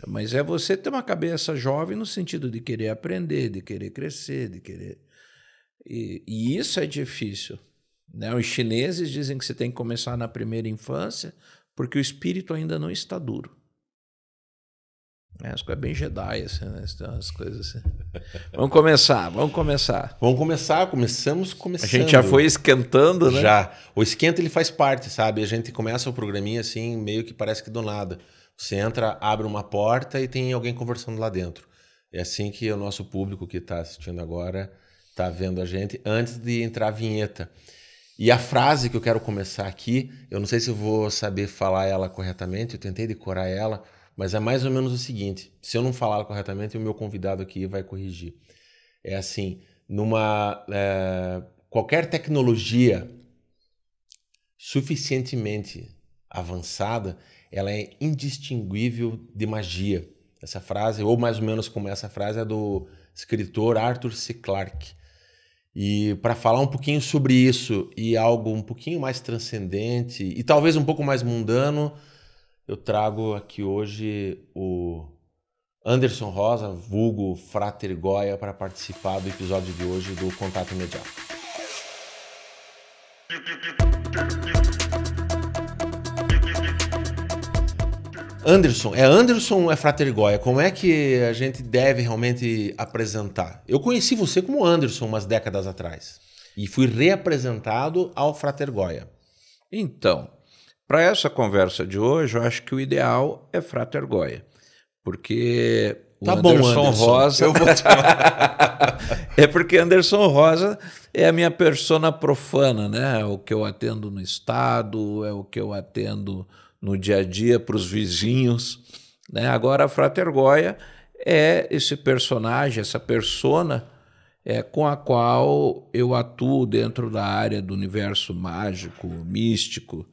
Mas é você ter uma cabeça jovem no sentido de querer aprender, de querer crescer, de querer... E isso é difícil, né? Os chineses dizem que você tem que começar na primeira infância porque o espírito ainda não está duro. As coisas bem Jedi, assim, né? As coisas assim. Vamos começar. Começamos começando. A gente já foi esquentando, né? Já. O esquenta, ele faz parte, sabe? A gente começa o programinha assim, meio que parece que do nada. Você entra, abre uma porta e tem alguém conversando lá dentro. É assim que o nosso público que está assistindo agora está vendo a gente, antes de entrar a vinheta. E a frase que eu quero começar aqui, eu não sei se eu vou saber falar ela corretamente, eu tentei decorar ela, mas é mais ou menos o seguinte: se eu não falar corretamente, o meu convidado aqui vai corrigir. É assim, qualquer tecnologia suficientemente avançada, ela é indistinguível de magia. Essa frase, ou mais ou menos como essa frase, é do escritor Arthur C. Clarke. E para falar um pouquinho sobre isso e algo um pouquinho mais transcendente e talvez um pouco mais mundano, eu trago aqui hoje o Anderson Rosa, vulgo Frater Goya, para participar do episódio de hoje do Contato Imediato. Anderson ou é Frater Goya? Como é que a gente deve realmente apresentar? Eu conheci você como Anderson umas décadas atrás e fui reapresentado ao Frater Goya. Então, para essa conversa de hoje, eu acho que o ideal é Frater Goya, porque o Anderson Rosa... Eu vou É porque Anderson Rosa é a minha persona profana, né? É o que eu atendo no estado, é o que eu atendo no dia a dia para os vizinhos, né? Agora, a Frater Goya é esse personagem, essa persona com a qual eu atuo dentro da área do universo mágico, místico,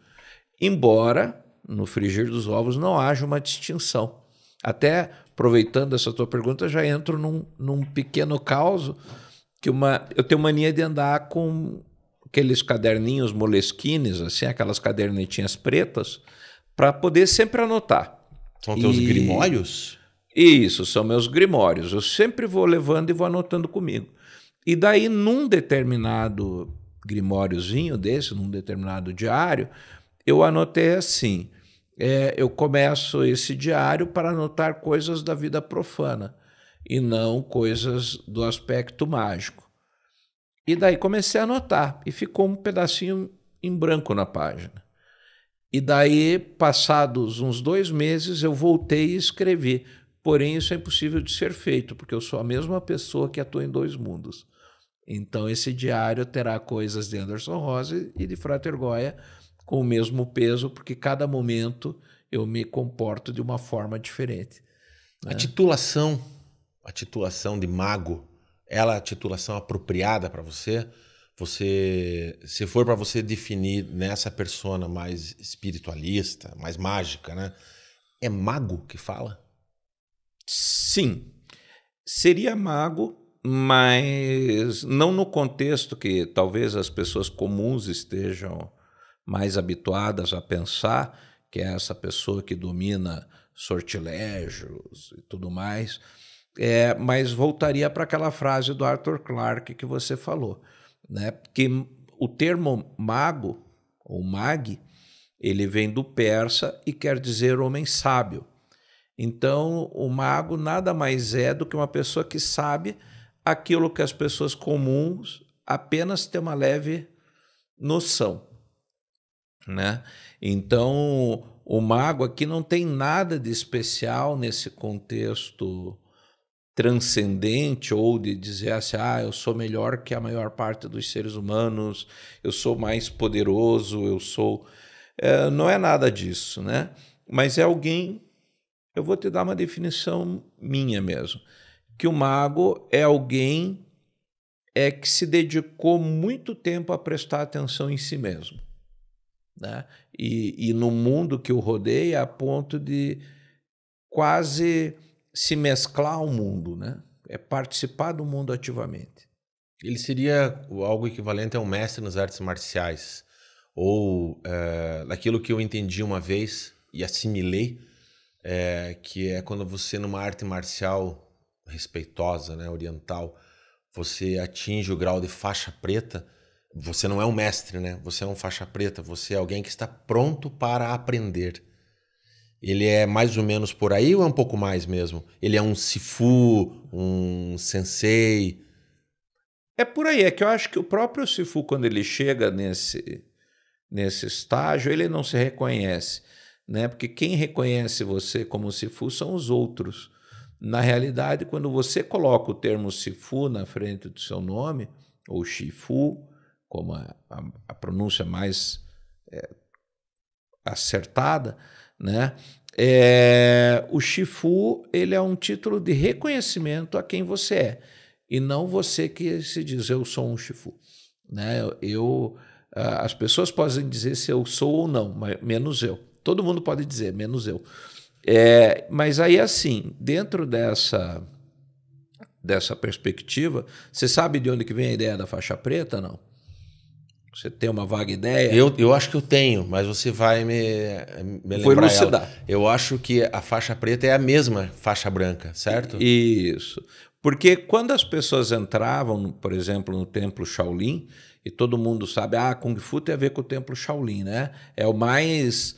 embora no frigir dos ovos não haja uma distinção. Até aproveitando essa tua pergunta, já entro num pequeno caos que eu tenho mania de andar com aqueles caderninhos moleskines, assim, aquelas cadernetinhas pretas, para poder sempre anotar. São teus grimórios? Isso, são meus grimórios. Eu sempre vou levando e vou anotando comigo. E daí, num determinado grimóriozinho desse, num determinado diário, eu anotei assim: eu começo esse diário para anotar coisas da vida profana e não coisas do aspecto mágico. E daí comecei a anotar e ficou um pedacinho em branco na página. E daí, passados uns 2 meses, eu voltei e escrevi. Porém, isso é impossível de ser feito, porque eu sou a mesma pessoa que atua em 2 mundos. Então, esse diário terá coisas de Anderson Rosa e de Frater Goya com o mesmo peso, porque cada momento eu me comporto de uma forma diferente. Né? A titulação de mago, ela é a titulação apropriada para você? Se for para você definir nessa persona mais espiritualista, mais mágica, né? É mago que fala? Sim, seria mago, mas não no contexto que talvez as pessoas comuns estejam mais habituadas a pensar, que é essa pessoa que domina sortilégios e tudo mais, mas voltaria para aquela frase do Arthur Clarke que você falou, né? Que o termo mago, ou mag, ele vem do persa e quer dizer homem sábio. Então, o mago nada mais é do que uma pessoa que sabe aquilo que as pessoas comuns apenas têm uma leve noção, né? Então, o mago aqui não tem nada de especial nesse contexto transcendente ou de dizer assim, eu sou melhor que a maior parte dos seres humanos, eu sou mais poderoso, eu sou... não é nada disso, né? Mas é alguém... Eu vou te dar uma definição minha mesmo, que o mago é alguém que se dedicou muito tempo a prestar atenção em si mesmo, né? E no mundo que o rodeia, a ponto de quase se mesclar ao mundo, né? É participar do mundo ativamente. Ele seria algo equivalente a um mestre nas artes marciais, ou daquilo que eu entendi uma vez e assimilei, que é quando você, numa arte marcial respeitosa, né, oriental, você atinge o grau de faixa preta, você não é um mestre, né? Você é um faixa preta, você é alguém que está pronto para aprender. Ele é mais ou menos por aí ou é um pouco mais mesmo? Ele é um sifu, um sensei? É por aí, é que eu acho que o próprio Sifu, quando ele chega nesse estágio, ele não se reconhece, né? Porque quem reconhece você como Sifu são os outros. Na realidade, quando você coloca o termo Sifu na frente do seu nome, ou Shifu, como a pronúncia mais acertada, né? O Shifu, ele é um título de reconhecimento a quem você é, e não você que se diz eu sou um Shifu, né? As pessoas podem dizer se eu sou ou não, mas menos eu. Todo mundo pode dizer, menos eu. Mas aí, assim, dentro dessa perspectiva, você sabe de onde que vem a ideia da faixa preta, não? Você tem uma vaga ideia? Eu acho que eu tenho, mas você vai me Vou lembrar ela. elucidar. Eu acho que a faixa preta é a mesma faixa branca, certo? Isso. Porque quando as pessoas entravam, por exemplo, no templo Shaolin, e todo mundo sabe, Kung Fu tem a ver com o templo Shaolin, né? É o mais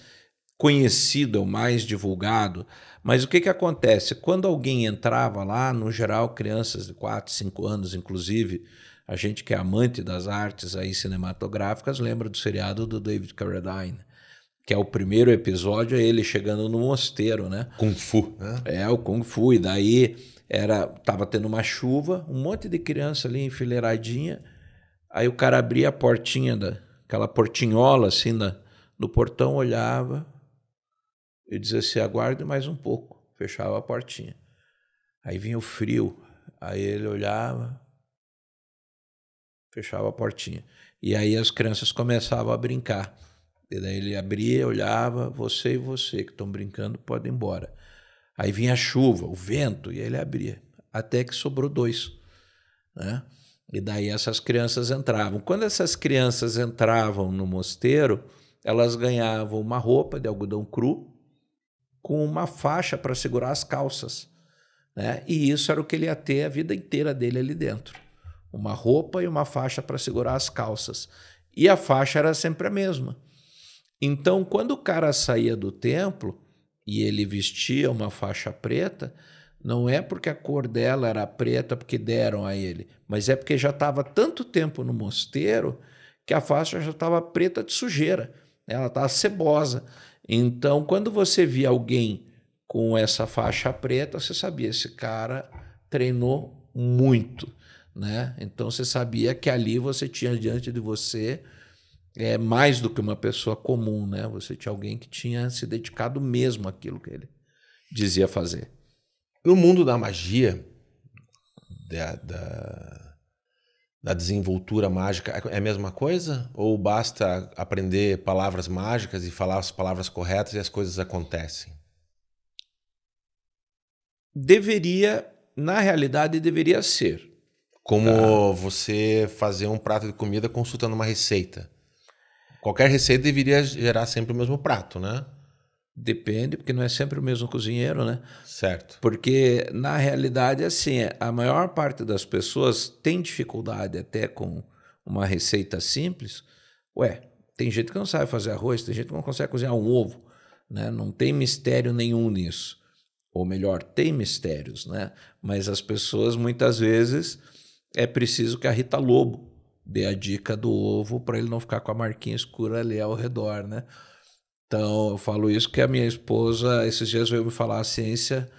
conhecido, é o mais divulgado. Mas o que acontece? Quando alguém entrava lá, no geral, crianças de 4, 5 anos, inclusive, a gente que é amante das artes aí cinematográficas lembra do seriado do David Carradine, que é o primeiro episódio, é ele chegando no mosteiro, né? Kung Fu, né? O Kung Fu, e daí tava tendo uma chuva, um monte de criança ali enfileiradinha, aí o cara abria a portinha, aquela portinhola assim no portão, olhava e dizia assim, aguarde mais um pouco, fechava a portinha. Aí vinha o frio, aí ele olhava, fechava a portinha. E aí as crianças começavam a brincar. E daí ele abria, olhava, você e você que estão brincando podem ir embora. Aí vinha a chuva, o vento, e ele abria. Até que sobrou 2. Né? E daí essas crianças entravam. Quando essas crianças entravam no mosteiro, elas ganhavam uma roupa de algodão cru com uma faixa para segurar as calças. Né? E isso era o que ele ia ter a vida inteira dele ali dentro. Uma roupa e uma faixa para segurar as calças. E a faixa era sempre a mesma. Então, quando o cara saía do templo e ele vestia uma faixa preta, não é porque a cor dela era preta porque deram a ele, mas é porque já estava tanto tempo no mosteiro que a faixa já estava preta de sujeira, ela estava cebosa. Então, quando você via alguém com essa faixa preta, você sabia, esse cara treinou muito, né? Então, você sabia que ali você tinha diante de você mais do que uma pessoa comum, né? Você tinha alguém que tinha se dedicado mesmo àquilo que ele dizia fazer. No mundo da magia, da desenvoltura mágica, é a mesma coisa? Ou basta aprender palavras mágicas e falar as palavras corretas e as coisas acontecem? Na realidade, deveria ser. Como você fazer um prato de comida consultando uma receita. Qualquer receita deveria gerar sempre o mesmo prato, né? Depende, porque não é sempre o mesmo cozinheiro, né? Certo. Porque, na realidade, assim, a maior parte das pessoas tem dificuldade até com uma receita simples. Tem gente que não sabe fazer arroz, tem gente que não consegue cozinhar um ovo, né? Não tem mistério nenhum nisso. Ou melhor, tem mistérios, né? Mas as pessoas, muitas vezes, é preciso que a Rita Lobo dê a dica do ovo para ele não ficar com a marquinha escura ali ao redor, né? Então, eu falo isso que a minha esposa, esses dias, veio me falar a ciência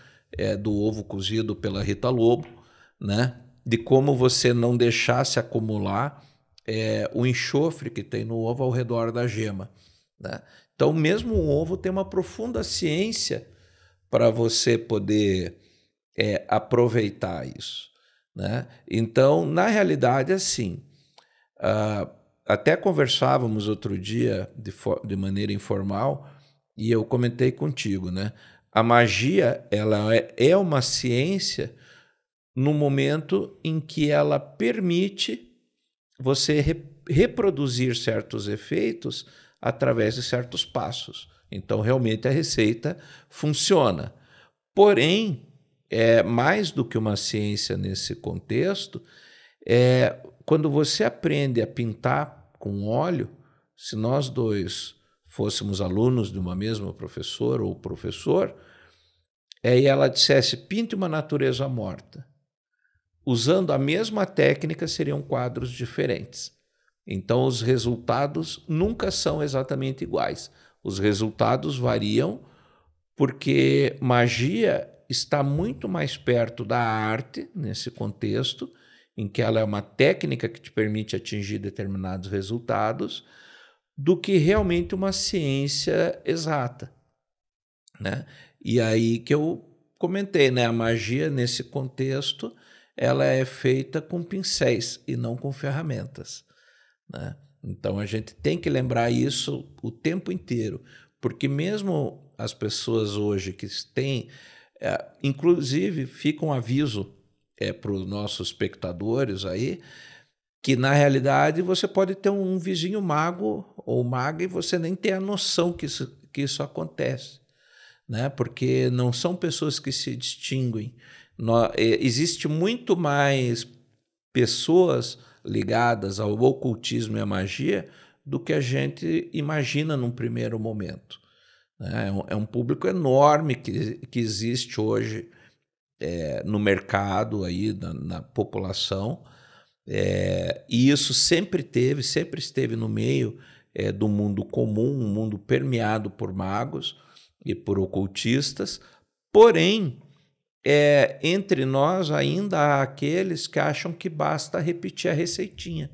do ovo cozido pela Rita Lobo, né? De como você não deixar se acumular o enxofre que tem no ovo ao redor da gema, né? Então, mesmo o ovo tem uma profunda ciência para você poder aproveitar isso, né? Então, na realidade, assim, até conversávamos outro dia de maneira informal e eu comentei contigo, né? A magia, ela é uma ciência no momento em que ela permite você reproduzir certos efeitos através de certos passos. Então, realmente, a receita funciona. Porém, mais do que uma ciência nesse contexto, quando você aprende a pintar com óleo, se nós dois fôssemos alunos de uma mesma professora ou professor, e ela dissesse, pinte uma natureza morta. Usando a mesma técnica, seriam quadros diferentes. Então, os resultados nunca são exatamente iguais. Os resultados variam porque magia está muito mais perto da arte, nesse contexto, em que ela é uma técnica que te permite atingir determinados resultados, do que realmente uma ciência exata, né? E aí que eu comentei, né? A magia, nesse contexto, ela é feita com pincéis e não com ferramentas, né? Então, a gente tem que lembrar isso o tempo inteiro, porque mesmo as pessoas hoje que têm... inclusive, fica um aviso para os nossos espectadores aí, que na realidade você pode ter um vizinho mago ou maga e você nem ter a noção que isso acontece, né? Porque não são pessoas que se distinguem. Existe muito mais pessoas ligadas ao ocultismo e à magia do que a gente imagina num primeiro momento, né? É um público enorme que existe hoje no mercado, aí, na população, e isso sempre esteve no meio do mundo comum, um mundo permeado por magos e por ocultistas, porém, entre nós ainda há aqueles que acham que basta repetir a receitinha,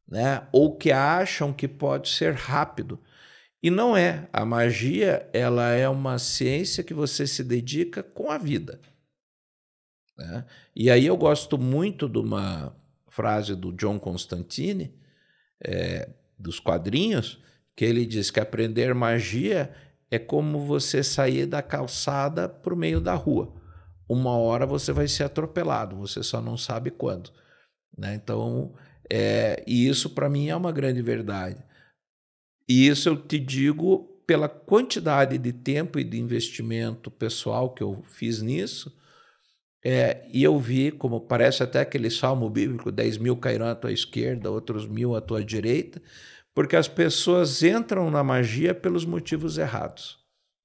né? Ou que acham que pode ser rápido. E não é. A magia, ela é uma ciência que você se dedica com a vida, né? E aí eu gosto muito de uma frase do John Constantine, dos quadrinhos, que ele diz que aprender magia é como você sair da calçada para o meio da rua. Uma hora você vai ser atropelado, você só não sabe quando, né? Então, e isso para mim é uma grande verdade. E isso eu te digo pela quantidade de tempo e de investimento pessoal que eu fiz nisso. E eu vi, como parece até aquele salmo bíblico, 10.000 cairão à tua esquerda, outros 1.000 à tua direita, porque as pessoas entram na magia pelos motivos errados.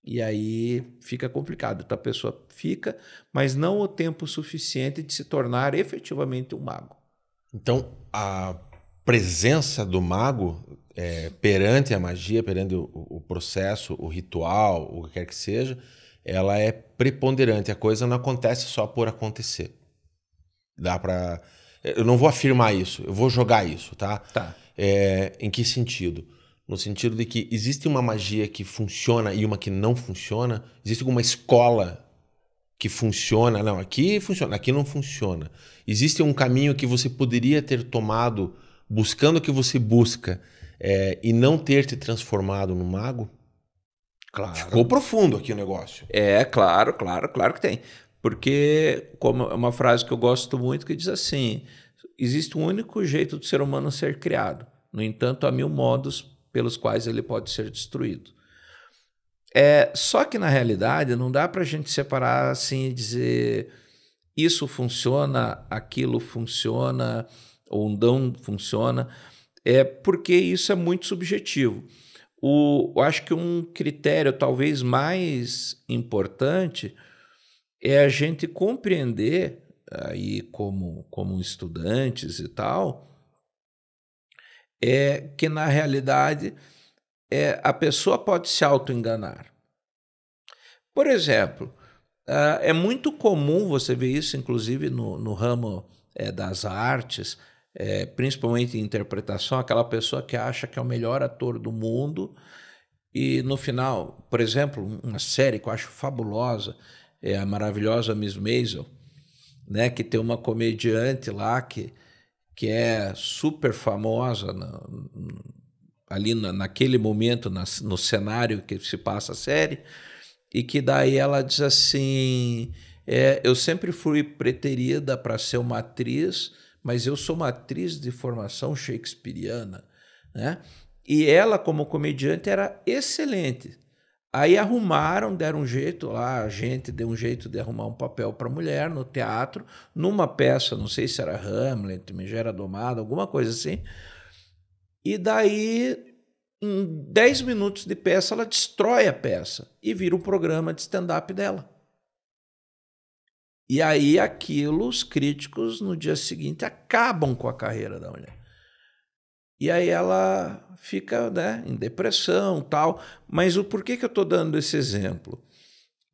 E aí fica complicado. Então a pessoa fica, mas não o tempo suficiente de se tornar efetivamente um mago. Então, a presença do mago perante a magia, perante o processo, o ritual, o que quer que seja, ela é preponderante. A coisa não acontece só por acontecer. Dá para... Eu não vou afirmar isso, eu vou jogar isso, tá? Tá. Em que sentido? No sentido de que existe uma magia que funciona e uma que não funciona? Existe alguma escola que funciona? Não, aqui funciona, aqui não funciona. Existe um caminho que você poderia ter tomado buscando o que você busca e não ter te transformado no mago? Claro. Ficou profundo aqui o negócio. Claro que tem. Porque, como é uma frase que eu gosto muito, que diz assim, existe um único jeito do ser humano ser criado. No entanto, há 1000 modos pelos quais ele pode ser destruído. Só que, na realidade, não dá para a gente separar assim e dizer isso funciona, aquilo funciona ou não funciona, porque isso é muito subjetivo. Eu acho que um critério talvez mais importante é a gente compreender, aí como estudantes e tal, que na realidade a pessoa pode se auto-enganar. Por exemplo, é muito comum você ver isso, inclusive no ramo das artes, principalmente em interpretação, aquela pessoa que acha que é o melhor ator do mundo e no final, por exemplo, uma série que eu acho fabulosa, é a maravilhosa Miss Maisel, né, que tem uma comediante lá que é super famosa ali naquele momento, no cenário que se passa a série, e que daí ela diz assim, eu sempre fui preterida para ser uma atriz, mas eu sou uma atriz de formação shakespeariana, né? E ela, como comediante, era excelente. Aí arrumaram, deram um jeito lá, a gente deu um jeito de arrumar um papel para mulher no teatro, numa peça, não sei se era Hamlet, Megera Domada, alguma coisa assim. E daí, em 10 minutos de peça, ela destrói a peça e vira um programa de stand-up dela. E aí aquilo, os críticos, no dia seguinte, acabam com a carreira da mulher. E aí ela fica, né, em depressão, tal. Mas por que eu estou dando esse exemplo?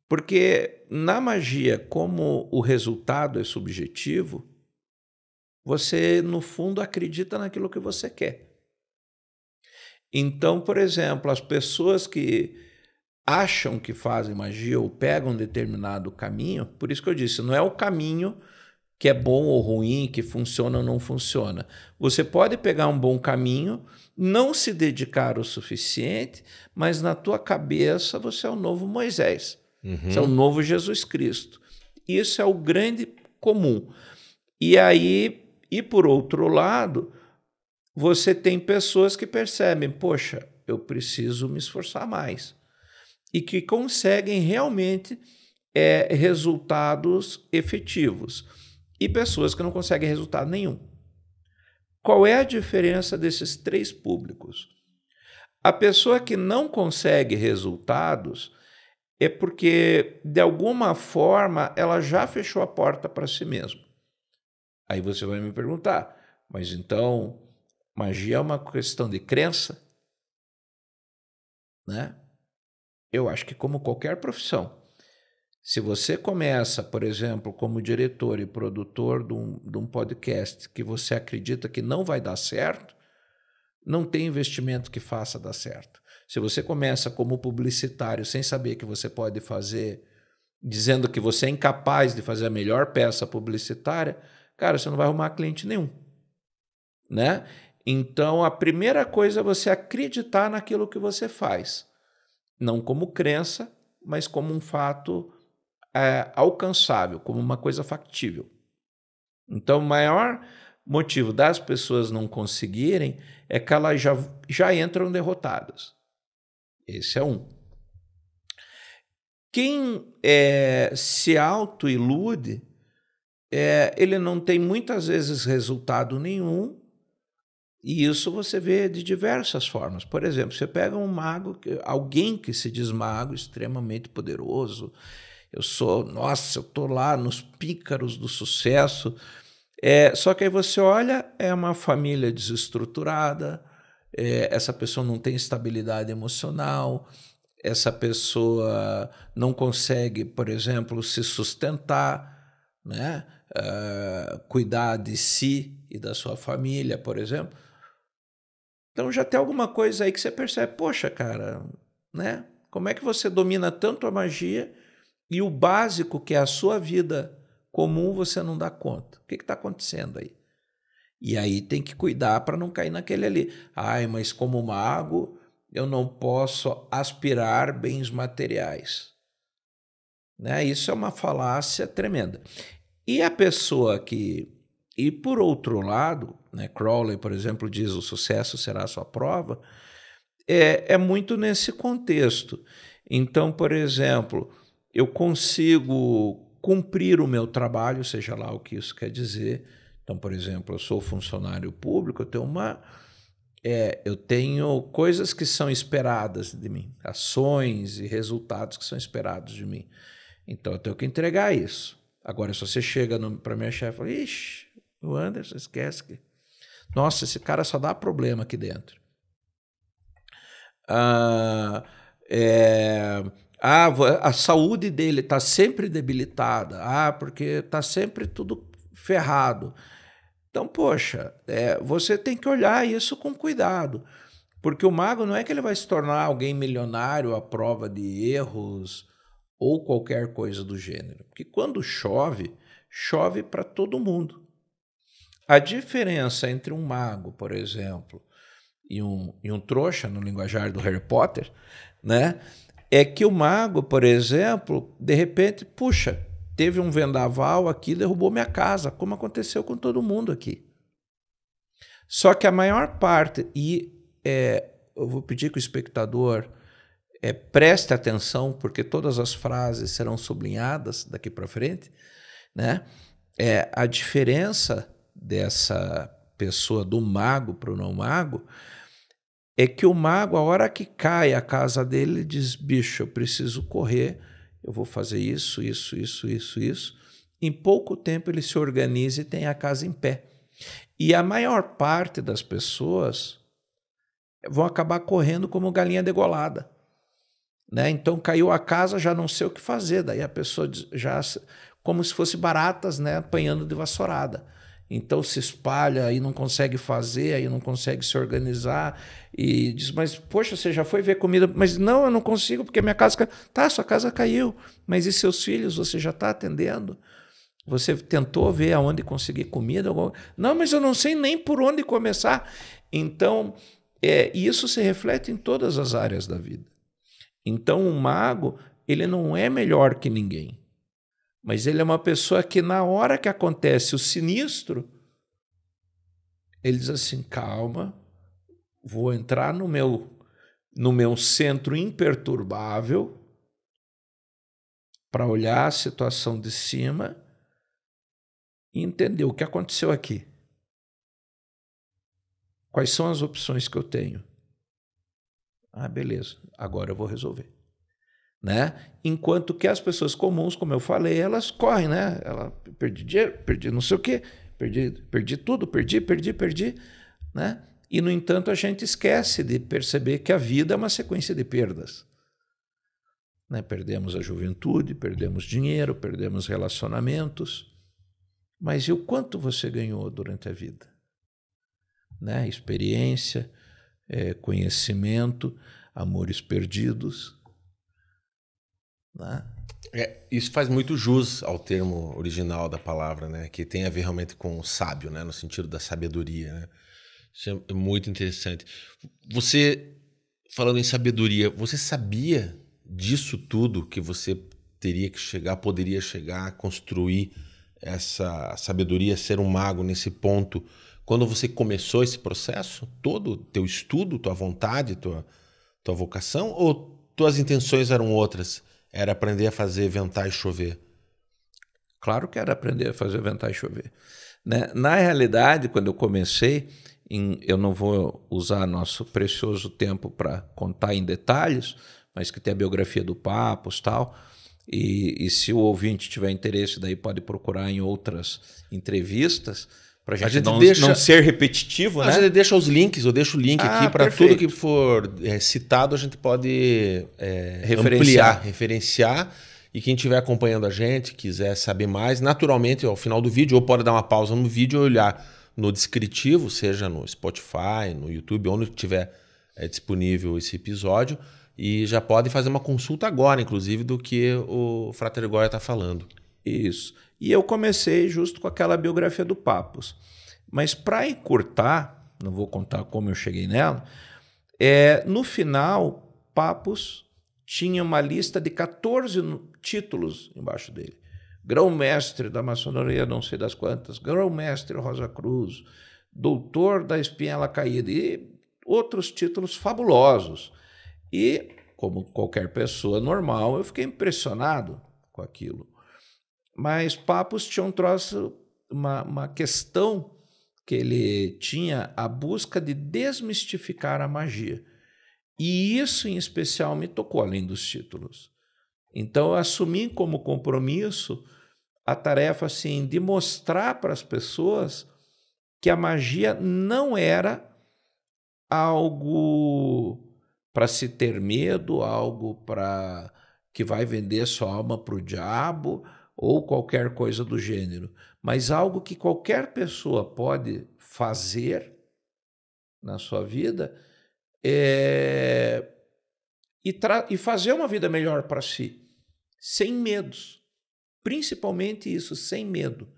Porque na magia, como o resultado é subjetivo, você, no fundo, acredita naquilo que você quer. Então, por exemplo, as pessoas que acham que fazem magia ou pegam um determinado caminho, por isso que eu disse, não é o caminho que é bom ou ruim, que funciona ou não funciona. Você pode pegar um bom caminho, não se dedicar o suficiente, mas na tua cabeça você é o novo Moisés, você é o novo Jesus Cristo. Isso é o grande comum. E aí, e por outro lado, você tem pessoas que percebem, poxa, eu preciso me esforçar mais. E que conseguem realmente resultados efetivos. E pessoas que não conseguem resultado nenhum. Qual é a diferença desses três públicos? A pessoa que não consegue resultados é porque, de alguma forma, ela já fechou a porta para si mesma. Aí você vai me perguntar, mas então, magia é uma questão de crença? Né? Eu acho que como qualquer profissão, se você começa, por exemplo, como diretor e produtor de um podcast que você acredita que não vai dar certo, não tem investimento que faça dar certo. Se você começa como publicitário sem saber que você pode fazer, dizendo que você é incapaz de fazer a melhor peça publicitária, cara, você não vai arrumar cliente nenhum. Né? Então, a primeira coisa é você acreditar naquilo que você faz. Não como crença, mas como um fato alcançável, como uma coisa factível. Então, o maior motivo das pessoas não conseguirem é que elas já entram derrotadas. Esse é um. Quem se autoilude, ele não tem muitas vezes resultado nenhum, e isso você vê de diversas formas. Por exemplo, você pega um mago, alguém que se diz mago, extremamente poderoso, eu estou lá nos pícaros do sucesso. Só que aí você olha, é uma família desestruturada, essa pessoa não tem estabilidade emocional, essa pessoa não consegue, por exemplo, se sustentar, né? Cuidar de si e da sua família, por exemplo. Então já tem alguma coisa aí que você percebe, poxa, cara, né? Como é que você domina tanto a magia e o básico, que é a sua vida comum, você não dá conta? O que está acontecendo aí? E aí tem que cuidar para não cair naquele ali. Ai, mas como mago, eu não posso aspirar bens materiais. Né? Isso é uma falácia tremenda. E a pessoa que... E por outro lado, né, Crowley, por exemplo, diz o sucesso será a sua prova, é muito nesse contexto. Então, por exemplo, eu consigo cumprir o meu trabalho, seja lá o que isso quer dizer. Então, por exemplo, eu sou funcionário público, eu tenho coisas que são esperadas de mim, ações e resultados que são esperados de mim. Então, eu tenho que entregar isso. Agora, se você chega para minha chefe e fala, ixi, o Anderson, esquece que... Nossa, esse cara só dá problema aqui dentro. A saúde dele está sempre debilitada. Porque está sempre tudo ferrado. Então, poxa, você tem que olhar isso com cuidado. Porque o mago não é que ele vai se tornar alguém milionário à prova de erros ou qualquer coisa do gênero. Porque quando chove, chove para todo mundo. A diferença entre um mago, por exemplo, e um trouxa, no linguajar do Harry Potter, né, é que o mago, por exemplo, de repente, puxa, teve um vendaval aqui, derrubou minha casa, como aconteceu com todo mundo aqui. Só que a maior parte, eu vou pedir que o espectador preste atenção, porque todas as frases serão sublinhadas daqui para frente, né? A diferença dessa pessoa do mago para o não mago é que o mago, a hora que cai a casa dele, ele diz: bicho, eu preciso correr, eu vou fazer isso, isso, isso, isso, isso. Em pouco tempo ele se organiza e tem a casa em pé. E a maior parte das pessoas vão acabar correndo como galinha degolada, né? Então caiu a casa, já não sei o que fazer. Daí a pessoa já, como se fosse baratas, né, apanhando de vassourada. Então se espalha, aí não consegue fazer, aí não consegue se organizar e diz: mas poxa, você já foi ver comida? Mas não, eu não consigo porque minha casa caiu. Tá, sua casa caiu, mas e seus filhos? Você já está atendendo? Você tentou ver aonde conseguir comida? Não, mas eu não sei nem por onde começar. Então, isso se reflete em todas as áreas da vida. Então, o mago, ele não é melhor que ninguém, mas ele é uma pessoa que, na hora que acontece o sinistro, ele diz assim: calma, vou entrar no meu centro imperturbável para olhar a situação de cima e entender o que aconteceu aqui. Quais são as opções que eu tenho? Ah, beleza, agora eu vou resolver. Né? Enquanto que as pessoas comuns, como eu falei, elas correm, né? Perdi dinheiro, perdi não sei o quê, perdi tudo, perdi, né? E, no entanto, a gente esquece de perceber que a vida é uma sequência de perdas. Né? Perdemos a juventude, perdemos dinheiro, perdemos relacionamentos. Mas e o quanto você ganhou durante a vida? Né? Experiência, conhecimento, amores perdidos. Né? Isso faz muito jus ao termo original da palavra, né? Que tem a ver realmente com o sábio, né? No sentido da sabedoria. Né? Isso é muito interessante. Você, falando em sabedoria, você sabia disso tudo que você teria que chegar, poderia chegar, construir essa sabedoria, ser um mago nesse ponto, quando você começou esse processo todo, teu estudo, tua vontade, tua vocação, ou tuas intenções eram outras? Era aprender a fazer ventar e chover? Claro que era aprender a fazer ventar e chover. Né? Na realidade, quando eu comecei, eu não vou usar nosso precioso tempo para contar em detalhes, mas que tem a biografia do Papos e tal, e se o ouvinte tiver interesse, daí pode procurar em outras entrevistas, para a gente não ser repetitivo. Né? A gente deixa os links, eu deixo o link aqui para tudo que for citado, a gente pode ampliar, referenciar. E quem estiver acompanhando a gente, quiser saber mais, naturalmente, ao final do vídeo, ou pode dar uma pausa no vídeo e olhar no descritivo, seja no Spotify, no YouTube, onde tiver disponível esse episódio, e já pode fazer uma consulta agora, inclusive, do que o Frater Goya está falando. Isso. E eu comecei justo com aquela biografia do Papos. Mas para encurtar, não vou contar como eu cheguei nela, no final, Papos tinha uma lista de 14 títulos embaixo dele. Grão-mestre da maçonaria não sei das quantas, grão-mestre Rosa Cruz, doutor da espinhela caída e outros títulos fabulosos. E, como qualquer pessoa normal, eu fiquei impressionado com aquilo. Mas Papos tinha um troço, uma questão que ele tinha, a busca de desmistificar a magia. E isso, em especial, me tocou, além dos títulos. Então, eu assumi como compromisso a tarefa assim, de mostrar para as pessoas que a magia não era algo para se ter medo, algo para que vai vender sua alma para o diabo ou qualquer coisa do gênero, mas algo que qualquer pessoa pode fazer na sua vida e fazer uma vida melhor para si, sem medos. Principalmente isso, sem medo.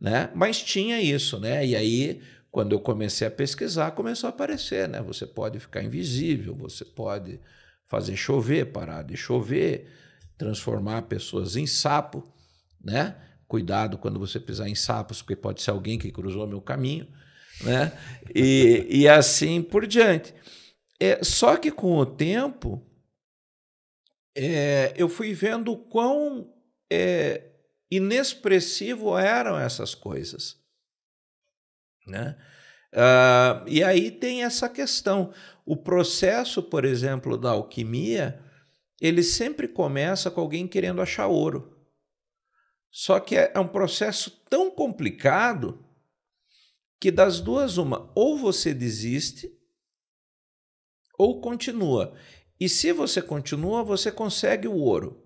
Né? Mas tinha isso, né? E aí, quando eu comecei a pesquisar, começou a aparecer, né? Você pode ficar invisível, você pode fazer chover, parar de chover, transformar pessoas em sapo, né? Cuidado quando você pisar em sapos, porque pode ser alguém que cruzou meu caminho, né? E assim por diante. Só que com o tempo, eu fui vendo o quão inexpressivo eram essas coisas, né? E aí tem essa questão. O processo, por exemplo, da alquimia, ele sempre começa com alguém querendo achar ouro. Só que é um processo tão complicado que das duas uma, ou você desiste ou continua. E se você continua, você consegue o ouro.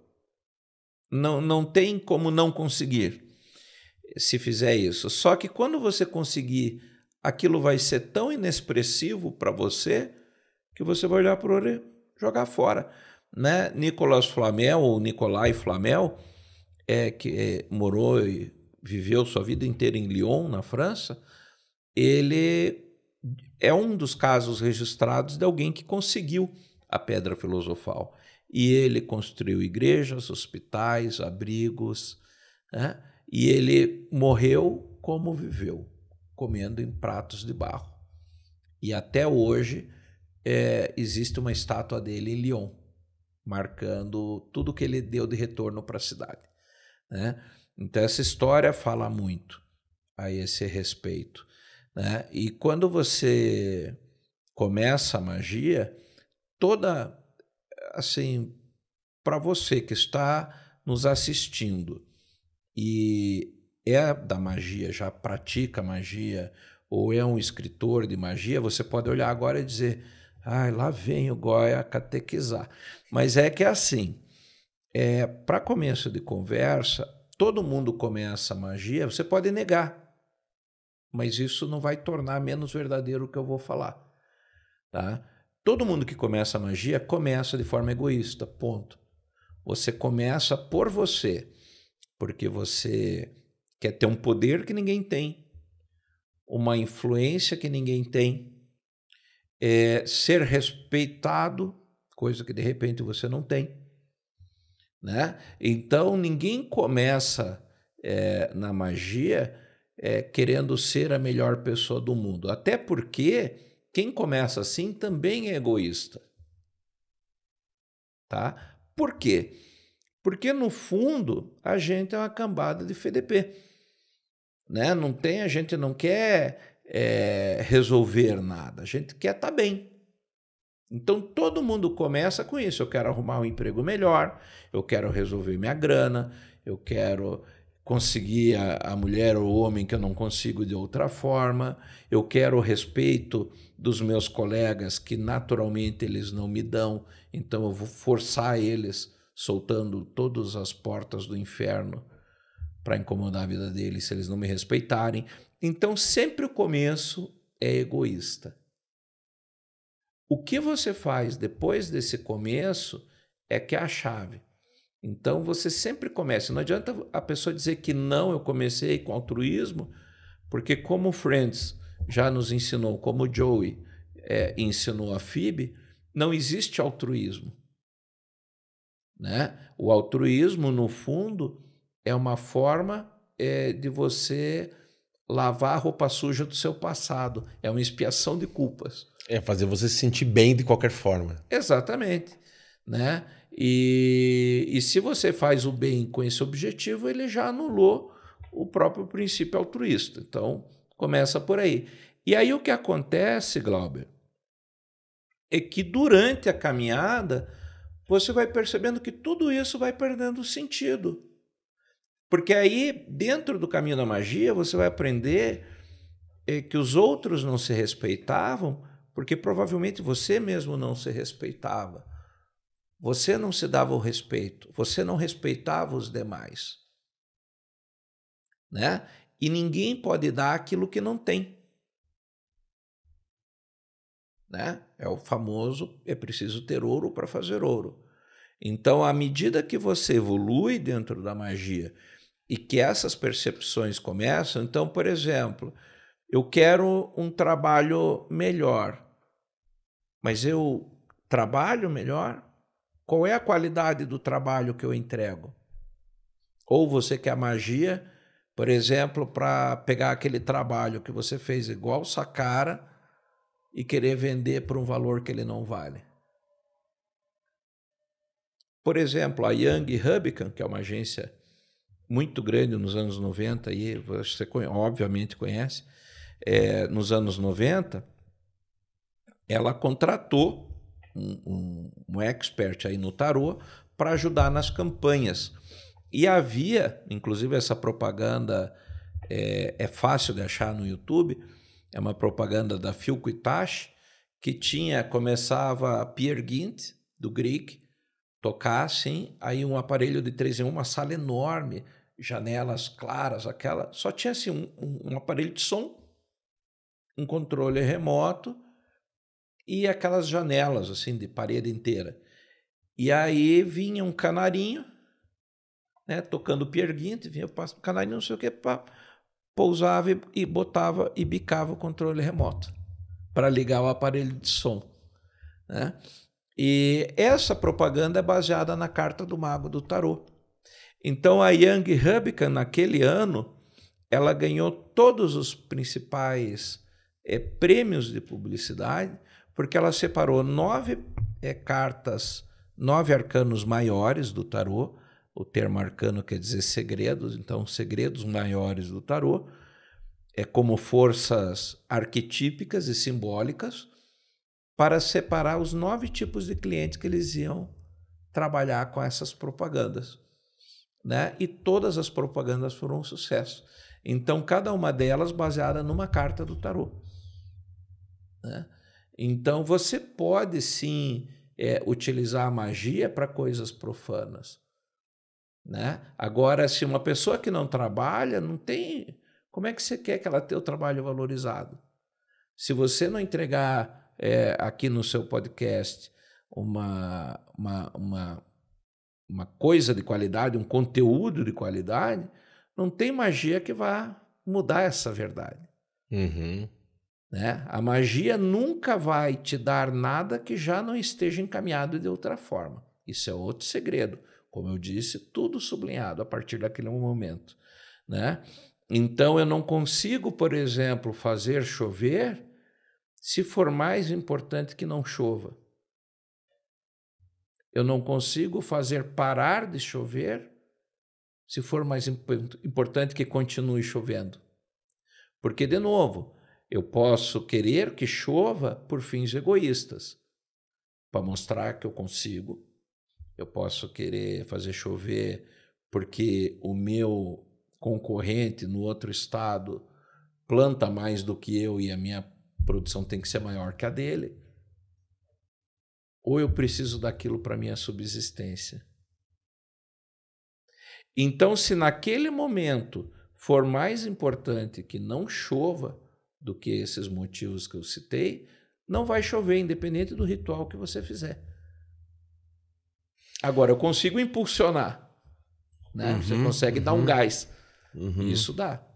Não tem como não conseguir se fizer isso. Só que quando você conseguir, aquilo vai ser tão inexpressivo para você que você vai olhar para o ouro e jogar fora. Né? Nicolas Flamel, ou Nicolai Flamel, que morou e viveu sua vida inteira em Lyon, na França, ele é um dos casos registrados de alguém que conseguiu a pedra filosofal. E ele construiu igrejas, hospitais, abrigos, né? E ele morreu como viveu, comendo em pratos de barro. E até hoje existe uma estátua dele em Lyon, marcando tudo que ele deu de retorno para a cidade, né? Então essa história fala muito a esse respeito, né? E quando você começa a magia, toda, assim, para você que está nos assistindo e é da magia, já pratica magia, ou é um escritor de magia, você pode olhar agora e dizer: ah, lá vem o Goya catequizar. Mas é que é assim, para começo de conversa, todo mundo começa a magia, você pode negar, mas isso não vai tornar menos verdadeiro o que eu vou falar, tá? Todo mundo que começa a magia começa de forma egoísta, ponto. Você começa por você, porque você quer ter um poder que ninguém tem, uma influência que ninguém tem, ser respeitado, coisa que de repente você não tem, né? Então ninguém começa na magia querendo ser a melhor pessoa do mundo, até porque quem começa assim também é egoísta, tá? Por quê? Porque no fundo a gente é uma cambada de FDP, né? A gente não quer resolver nada, a gente quer estar bem. Então todo mundo começa com isso. Eu quero arrumar um emprego melhor, eu quero resolver minha grana, eu quero conseguir a mulher ou o homem que eu não consigo de outra forma, eu quero o respeito dos meus colegas que naturalmente eles não me dão, então eu vou forçar eles soltando todas as portas do inferno para incomodar a vida deles se eles não me respeitarem. Então sempre o começo é egoísta. O que você faz depois desse começo é que é a chave. Então você sempre começa. Não adianta a pessoa dizer que não, eu comecei com altruísmo, porque como o Friends já nos ensinou, como o Joey ensinou a Phoebe, não existe altruísmo, né? O altruísmo, no fundo, é uma forma de você lavar a roupa suja do seu passado. É uma expiação de culpas. É fazer você se sentir bem de qualquer forma. Exatamente, né? E se você faz o bem com esse objetivo, ele já anulou o próprio princípio altruísta. Então, começa por aí. E aí o que acontece, Glauber, é que durante a caminhada você vai percebendo que tudo isso vai perdendo sentido. Porque aí, dentro do caminho da magia, você vai aprender que os outros não se respeitavam porque provavelmente você mesmo não se respeitava. Você não se dava o respeito, você não respeitava os demais, né? E ninguém pode dar aquilo que não tem, né? É o famoso, é preciso ter ouro para fazer ouro. Então, à medida que você evolui dentro da magia e que essas percepções começam, então, por exemplo, eu quero um trabalho melhor, mas eu trabalho melhor? Qual é a qualidade do trabalho que eu entrego? Ou você quer magia, por exemplo, para pegar aquele trabalho que você fez igual Sacara e querer vender por um valor que ele não vale. Por exemplo, a Young Hubicon, que é uma agência muito grande nos anos 90, e você obviamente conhece, nos anos 90, ela contratou um expert aí no tarô para ajudar nas campanhas. E havia, inclusive essa propaganda é fácil de achar no YouTube, é uma propaganda da Philco Itachi, que começava Peer Gynt, do Grieg, tocar assim, aí um aparelho de 3 em 1, uma sala enorme, janelas claras, só tinha assim um aparelho de som, um controle remoto e aquelas janelas assim de parede inteira. E aí vinha um canarinho, né, tocando Peer Gynt, vinha o canarinho, não sei o que, pousava e botava e bicava o controle remoto para ligar o aparelho de som, né? E essa propaganda é baseada na carta do Mago do Tarô. Então a Young Hubicon, naquele ano, ela ganhou todos os principais prêmios de publicidade, porque ela separou 9 cartas, 9 arcanos maiores do tarô. O termo arcano quer dizer segredos, então segredos maiores do tarô, como forças arquetípicas e simbólicas, para separar os 9 tipos de clientes que eles iam trabalhar com essas propagandas, né? E todas as propagandas foram um sucesso. Então, cada uma delas baseada numa carta do tarô, né? Então, você pode sim utilizar a magia para coisas profanas, né? Agora, se uma pessoa que não trabalha, não tem... Como é que você quer que ela tenha o trabalho valorizado? Se você não entregar aqui no seu podcast uma coisa de qualidade, um conteúdo de qualidade, não tem magia que vá mudar essa verdade. Uhum. Né? A magia nunca vai te dar nada que já não esteja encaminhado de outra forma. Isso é outro segredo. Como eu disse, tudo sublinhado a partir daquele momento, né? Então, eu não consigo, por exemplo, fazer chover se for mais importante que não chova. Eu não consigo fazer parar de chover se for mais importante que continue chovendo. Porque, de novo, eu posso querer que chova por fins egoístas, para mostrar que eu consigo. Eu posso querer fazer chover porque o meu concorrente no outro estado planta mais do que eu e a minha produção tem que ser maior que a dele. Ou eu preciso daquilo para minha subsistência. Então, se naquele momento for mais importante que não chova do que esses motivos que eu citei, não vai chover, independente do ritual que você fizer. Agora, eu consigo impulsionar, né? Você consegue dar um gás. Isso dá.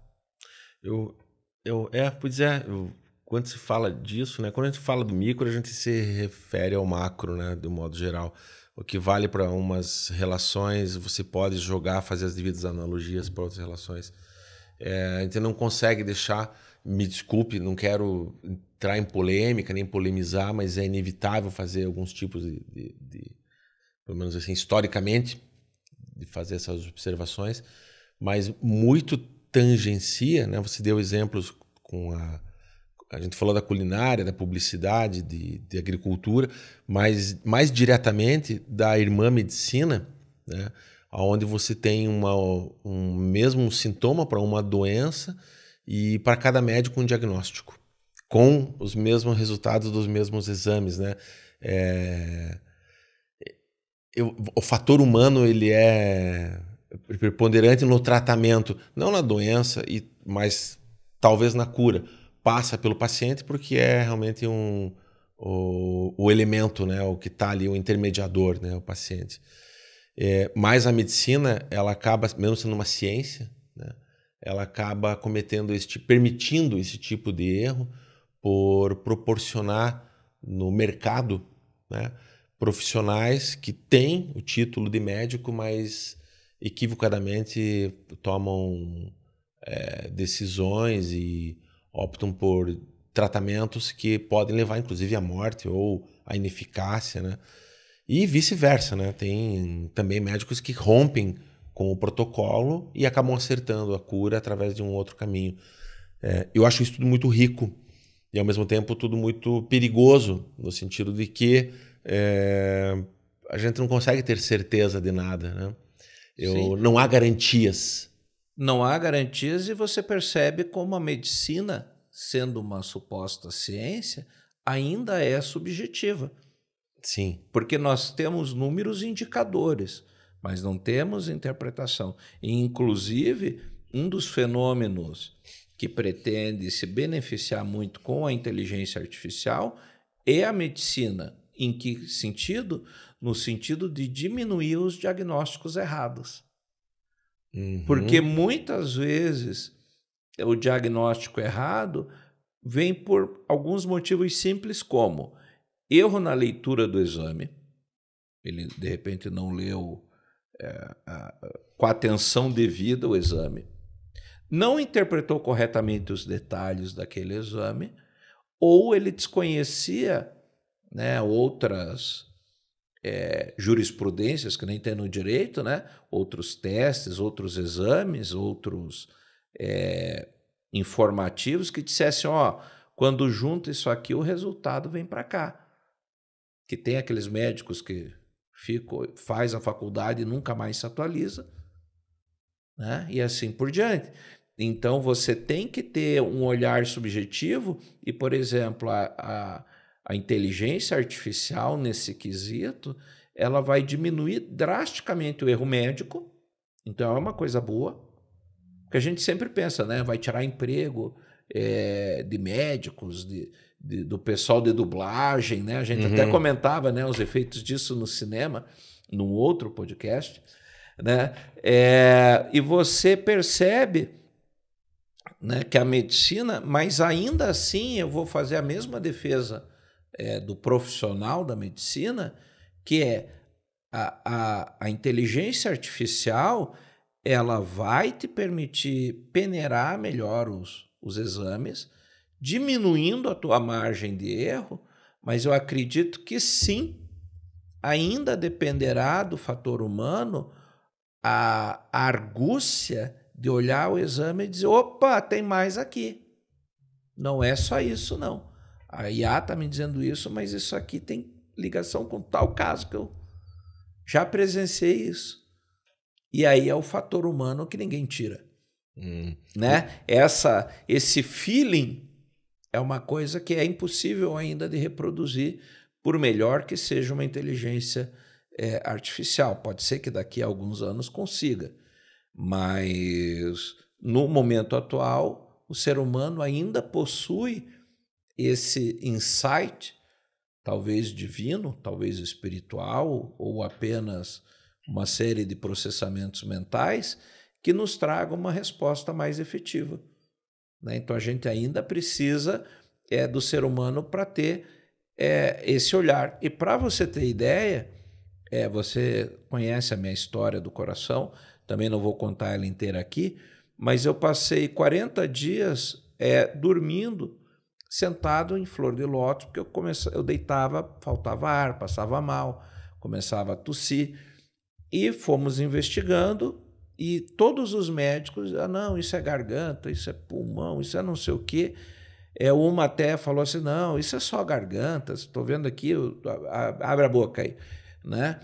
Quando se fala disso, né? Quando a gente fala do micro, a gente se refere ao macro, né? Do modo geral. O que vale para umas relações, você pode jogar, fazer as devidas analogias para outras relações. A gente não consegue deixar, me desculpe, não quero entrar em polêmica, nem polemizar, mas é inevitável fazer alguns tipos de pelo menos assim, historicamente, de fazer essas observações, mas muito tangencia, né? Você deu exemplos com a gente falou da culinária, da publicidade, de agricultura, mas mais diretamente da irmã medicina, né? Onde você tem um mesmo sintoma para uma doença e para cada médico um diagnóstico, com os mesmos resultados dos mesmos exames, né? O fator humano ele é preponderante no tratamento, não na doença, mas talvez na cura. Passa pelo paciente porque é realmente o elemento, né, o que está ali, o intermediador, né, o paciente. Mas a medicina, ela acaba, mesmo sendo uma ciência, né, ela acaba permitindo esse tipo de erro por proporcionar no mercado, né, profissionais que têm o título de médico, mas equivocadamente tomam decisões e optam por tratamentos que podem levar, inclusive, à morte ou à ineficácia, né? E vice-versa, né? Tem também médicos que rompem com o protocolo e acabam acertando a cura através de um outro caminho. Eu acho isso tudo muito rico e, ao mesmo tempo, tudo muito perigoso, no sentido de que a gente não consegue ter certeza de nada, né? Sim. Não há garantias. Não há garantias e você percebe como a medicina, sendo uma suposta ciência, ainda é subjetiva. Sim. Porque nós temos números indicadores, mas não temos interpretação. E, inclusive, um dos fenômenos que pretende se beneficiar muito com a inteligência artificial é a medicina. Em que sentido? No sentido de diminuir os diagnósticos errados. Porque muitas vezes o diagnóstico errado vem por alguns motivos simples, como erro na leitura do exame. Ele, de repente, não leu com a atenção devida o exame, não interpretou corretamente os detalhes daquele exame, ou ele desconhecia, né, outras jurisprudências que nem tem no direito, né, outros testes, outros exames, outros informativos que dissessem, quando junta isso aqui, o resultado vem para cá. Que tem aqueles médicos que faz a faculdade e nunca mais se atualiza, né? E assim por diante. Então, você tem que ter um olhar subjetivo e, por exemplo, a inteligência artificial nesse quesito, ela vai diminuir drasticamente o erro médico, então é uma coisa boa, porque a gente sempre pensa, né? Vai tirar emprego de médicos, do pessoal de dublagem, né? A gente até comentava, né, os efeitos disso no cinema, num outro podcast, né? E você percebe, né, que a medicina, mas ainda assim eu vou fazer a mesma defesa do profissional da medicina, que é a inteligência artificial, ela vai te permitir peneirar melhor os exames, diminuindo a tua margem de erro, mas eu acredito que sim, ainda dependerá do fator humano a argúcia de olhar o exame e dizer, opa, tem mais aqui. Não é só isso, não. A IA está me dizendo isso, mas isso aqui tem ligação com tal caso que eu já presenciei isso. E aí é o fator humano que ninguém tira. Né? Esse feeling é uma coisa que é impossível ainda de reproduzir, por melhor que seja uma inteligência artificial. Pode ser que daqui a alguns anos consiga, mas no momento atual, o ser humano ainda possui esse insight, talvez divino, talvez espiritual, ou apenas uma série de processamentos mentais que nos tragam uma resposta mais efetiva. Né? Então, a gente ainda precisa do ser humano para ter esse olhar. E para você ter ideia, você conhece a minha história do coração, também não vou contar ela inteira aqui, mas eu passei 40 dias dormindo, sentado em flor de lótus, porque eu deitava, faltava ar, passava mal, começava a tossir, e fomos investigando, e todos os médicos, não, isso é garganta, isso é pulmão, isso é não sei o quê. Uma até falou assim, não, isso é só garganta, estou vendo aqui, abre a boca aí, né?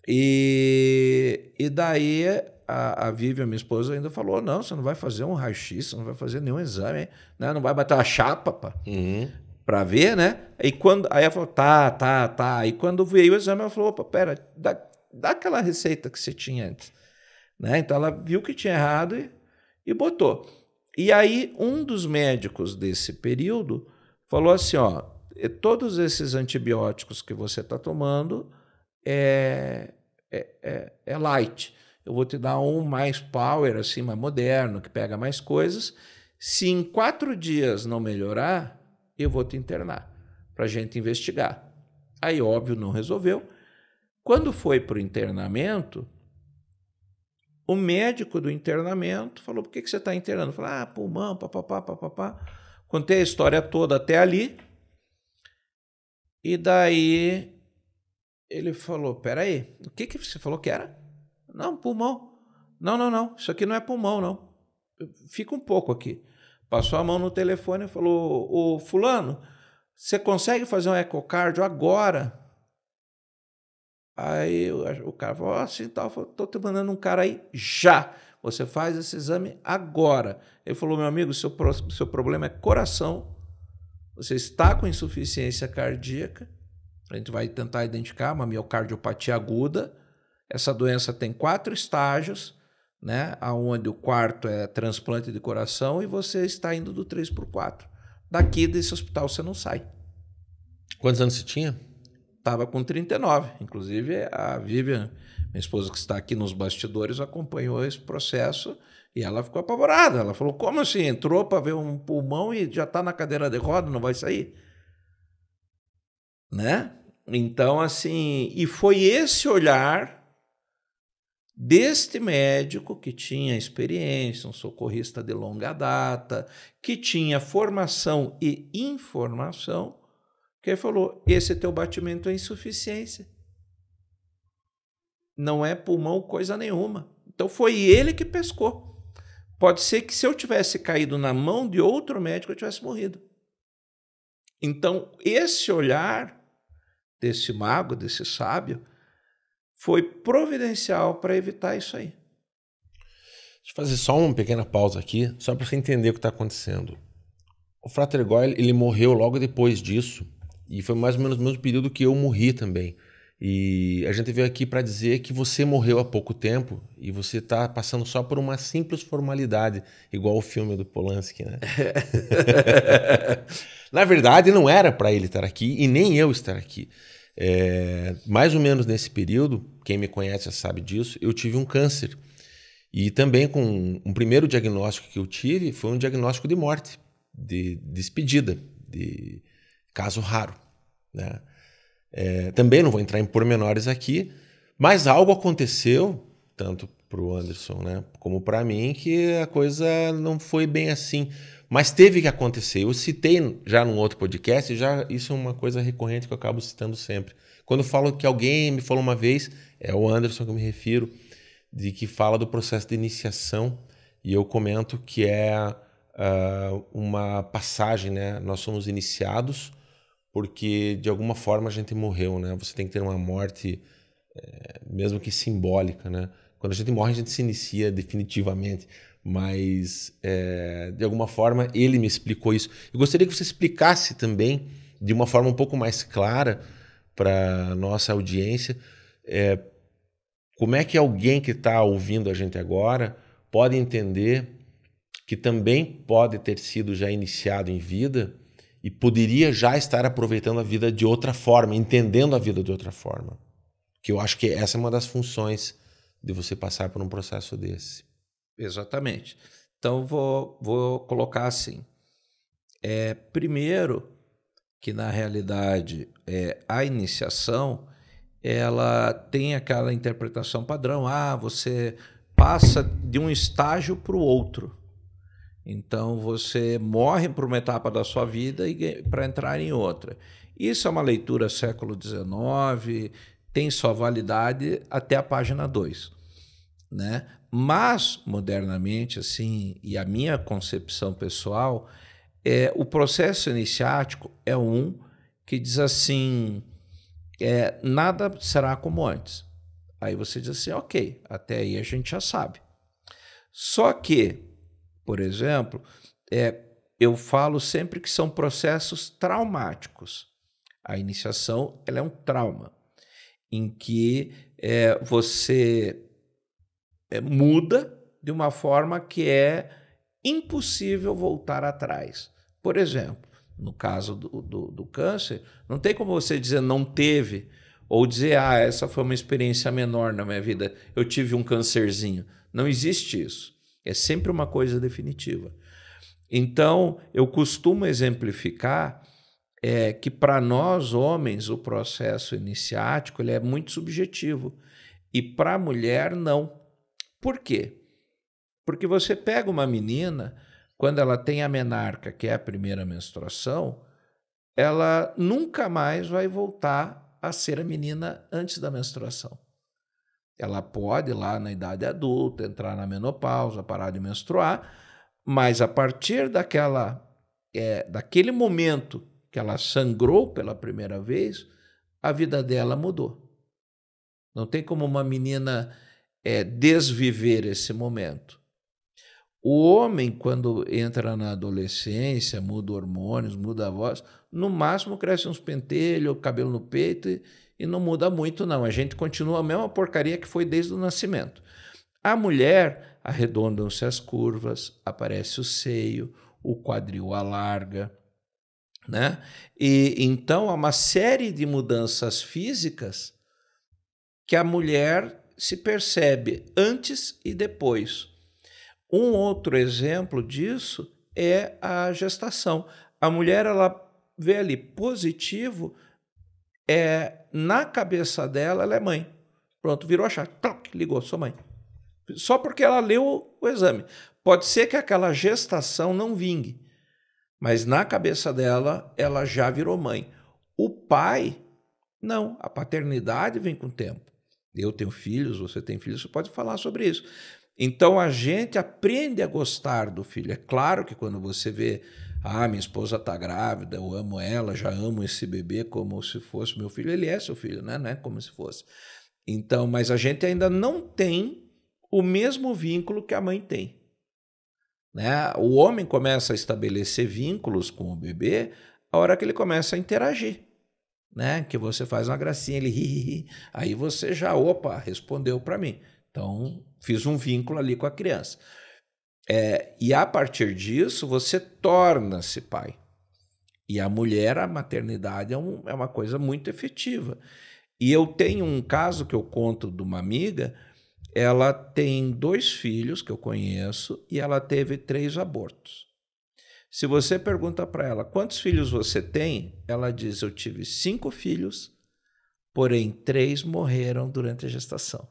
E daí a Vivian, minha esposa, ainda falou, não, você não vai fazer um raio-x, você não vai fazer nenhum exame, né? Não vai bater uma chapa para ver, né? Aí ela falou, tá. Aí quando veio o exame, ela falou, opa, pera, dá aquela receita que você tinha antes. Né? Então ela viu que tinha errado e botou. E aí um dos médicos desse período falou assim, todos esses antibióticos que você está tomando é light. Eu vou te dar um mais power, assim, mais moderno, que pega mais coisas. Se em 4 dias não melhorar, eu vou te internar para a gente investigar. Aí, óbvio, não resolveu. Quando foi para o internamento, o médico do internamento falou, por que você está internando? Eu falei, pulmão, papapá. Contei a história toda até ali. E daí Ele falou, peraí, o que você falou que era? Não, pulmão. Não, isso aqui não é pulmão, não. Fica um pouco aqui. Passou a mão no telefone e falou, ô fulano, você consegue fazer um ecocardio agora? Aí o cara falou, assim, tal, estou te mandando um cara aí já. Você faz esse exame agora. Ele falou, meu amigo, seu problema é coração. Você está com insuficiência cardíaca. A gente vai tentar identificar uma miocardiopatia aguda. Essa doença tem 4 estágios, né? Onde o quarto é transplante de coração e você está indo do 3 para o 4. Daqui desse hospital você não sai. Quantos anos você tinha? Estava com 39. Inclusive, a Vivian, minha esposa que está aqui nos bastidores, acompanhou esse processo e ela ficou apavorada. Ela falou, como assim? Entrou para ver um pulmão e já está na cadeira de roda, não vai sair? Né? Então, assim, e foi esse olhar deste médico que tinha experiência, um socorrista de longa data, que tinha formação e informação, que ele falou, esse teu batimento é insuficiência. Não é pulmão coisa nenhuma. Então foi ele que pescou. Pode ser que se eu tivesse caído na mão de outro médico, eu tivesse morrido. Então, esse olhar desse mago, desse sábio, foi providencial para evitar isso aí. Deixa eu fazer só uma pequena pausa aqui, só para você entender o que está acontecendo. O Frater Goyle, ele morreu logo depois disso, e foi mais ou menos no mesmo período que eu morri também. E a gente veio aqui para dizer que você morreu há pouco tempo e você está passando só por uma simples formalidade, igual o filme do Polanski, né? Na verdade, não era para ele estar aqui e nem eu estar aqui. Mais ou menos nesse período, quem me conhece já sabe disso, eu tive um câncer. E também com um primeiro diagnóstico que eu tive foi um diagnóstico de morte, de despedida, de caso raro, né? Também não vou entrar em pormenores aqui, mas algo aconteceu, tanto para o Anderson, né, como para mim, que a coisa não foi bem assim. Mas teve que acontecer. Eu citei já num outro podcast, isso é uma coisa recorrente que eu acabo citando sempre. Quando eu falo que alguém me falou uma vez, é o Anderson que eu me refiro, de que fala do processo de iniciação, e eu comento que é uma passagem, né? Nós somos iniciados porque de alguma forma a gente morreu, né? Você tem que ter uma morte, mesmo que simbólica, né? Quando a gente morre, a gente se inicia definitivamente, mas de alguma forma ele me explicou isso. Eu gostaria que você explicasse também, de uma forma um pouco mais clara para nossa audiência, como é que alguém que está ouvindo a gente agora pode entender que também pode ter sido já iniciado em vida e poderia já estar aproveitando a vida de outra forma, entendendo a vida de outra forma. Que eu acho que essa é uma das funções de você passar por um processo desse. Exatamente. Então, vou colocar assim. Primeiro, que na realidade a iniciação ela tem aquela interpretação padrão. Você passa de um estágio para o outro. Então, você morre por uma etapa da sua vida para entrar em outra. Isso é uma leitura século XIX, tem sua validade até a página 2. Né? Mas, modernamente, assim, e a minha concepção pessoal, o processo iniciático é um que diz assim, nada será como antes. Aí você diz assim, ok, até aí a gente já sabe. Só que, por exemplo, eu falo sempre que são processos traumáticos. A iniciação ela é um trauma, em que você muda de uma forma que é impossível voltar atrás. Por exemplo, no caso do câncer, não tem como você dizer não teve, ou dizer, essa foi uma experiência menor na minha vida, eu tive um câncerzinho. Não existe isso. É sempre uma coisa definitiva. Então, eu costumo exemplificar que para nós, homens, o processo iniciático ele é muito subjetivo. E para a mulher, não. Por quê? Porque você pega uma menina, quando ela tem a menarca, que é a primeira menstruação, ela nunca mais vai voltar a ser a menina antes da menstruação. Ela pode, lá na idade adulta, entrar na menopausa, parar de menstruar, mas a partir daquele momento que ela sangrou pela primeira vez, a vida dela mudou. Não tem como uma menina desviver esse momento. O homem, quando entra na adolescência, muda hormônios, muda a voz, no máximo cresce uns pentelhos, cabelo no peito e não muda muito, não. A gente continua a mesma porcaria que foi desde o nascimento. A mulher, arredondam-se as curvas, aparece o seio, o quadril alarga, né? E então há uma série de mudanças físicas que a mulher se percebe antes e depois. Um outro exemplo disso é a gestação. A mulher, ela vê ali positivo, na cabeça dela, ela é mãe. Pronto, virou a chave, ligou, sou mãe. Só porque ela leu o exame. Pode ser que aquela gestação não vingue, mas na cabeça dela, ela já virou mãe. O pai, não. A paternidade vem com o tempo. Eu tenho filhos, você tem filhos, você pode falar sobre isso. Então, a gente aprende a gostar do filho. É claro que quando você vê, minha esposa está grávida, eu amo ela, já amo esse bebê como se fosse meu filho. Ele é seu filho, né? Não é como se fosse. Então, mas a gente ainda não tem o mesmo vínculo que a mãe tem, né? O homem começa a estabelecer vínculos com o bebê a hora que ele começa a interagir, né? Que você faz uma gracinha, ele ri, aí você já, respondeu para mim. Então, fiz um vínculo ali com a criança. E a partir disso, você torna-se pai. E a mulher, a maternidade é uma coisa muito efetiva. E eu tenho um caso que eu conto de uma amiga, ela tem 2 filhos que eu conheço e ela teve 3 abortos. Se você pergunta para ela quantos filhos você tem, ela diz, eu tive 5 filhos, porém 3 morreram durante a gestação.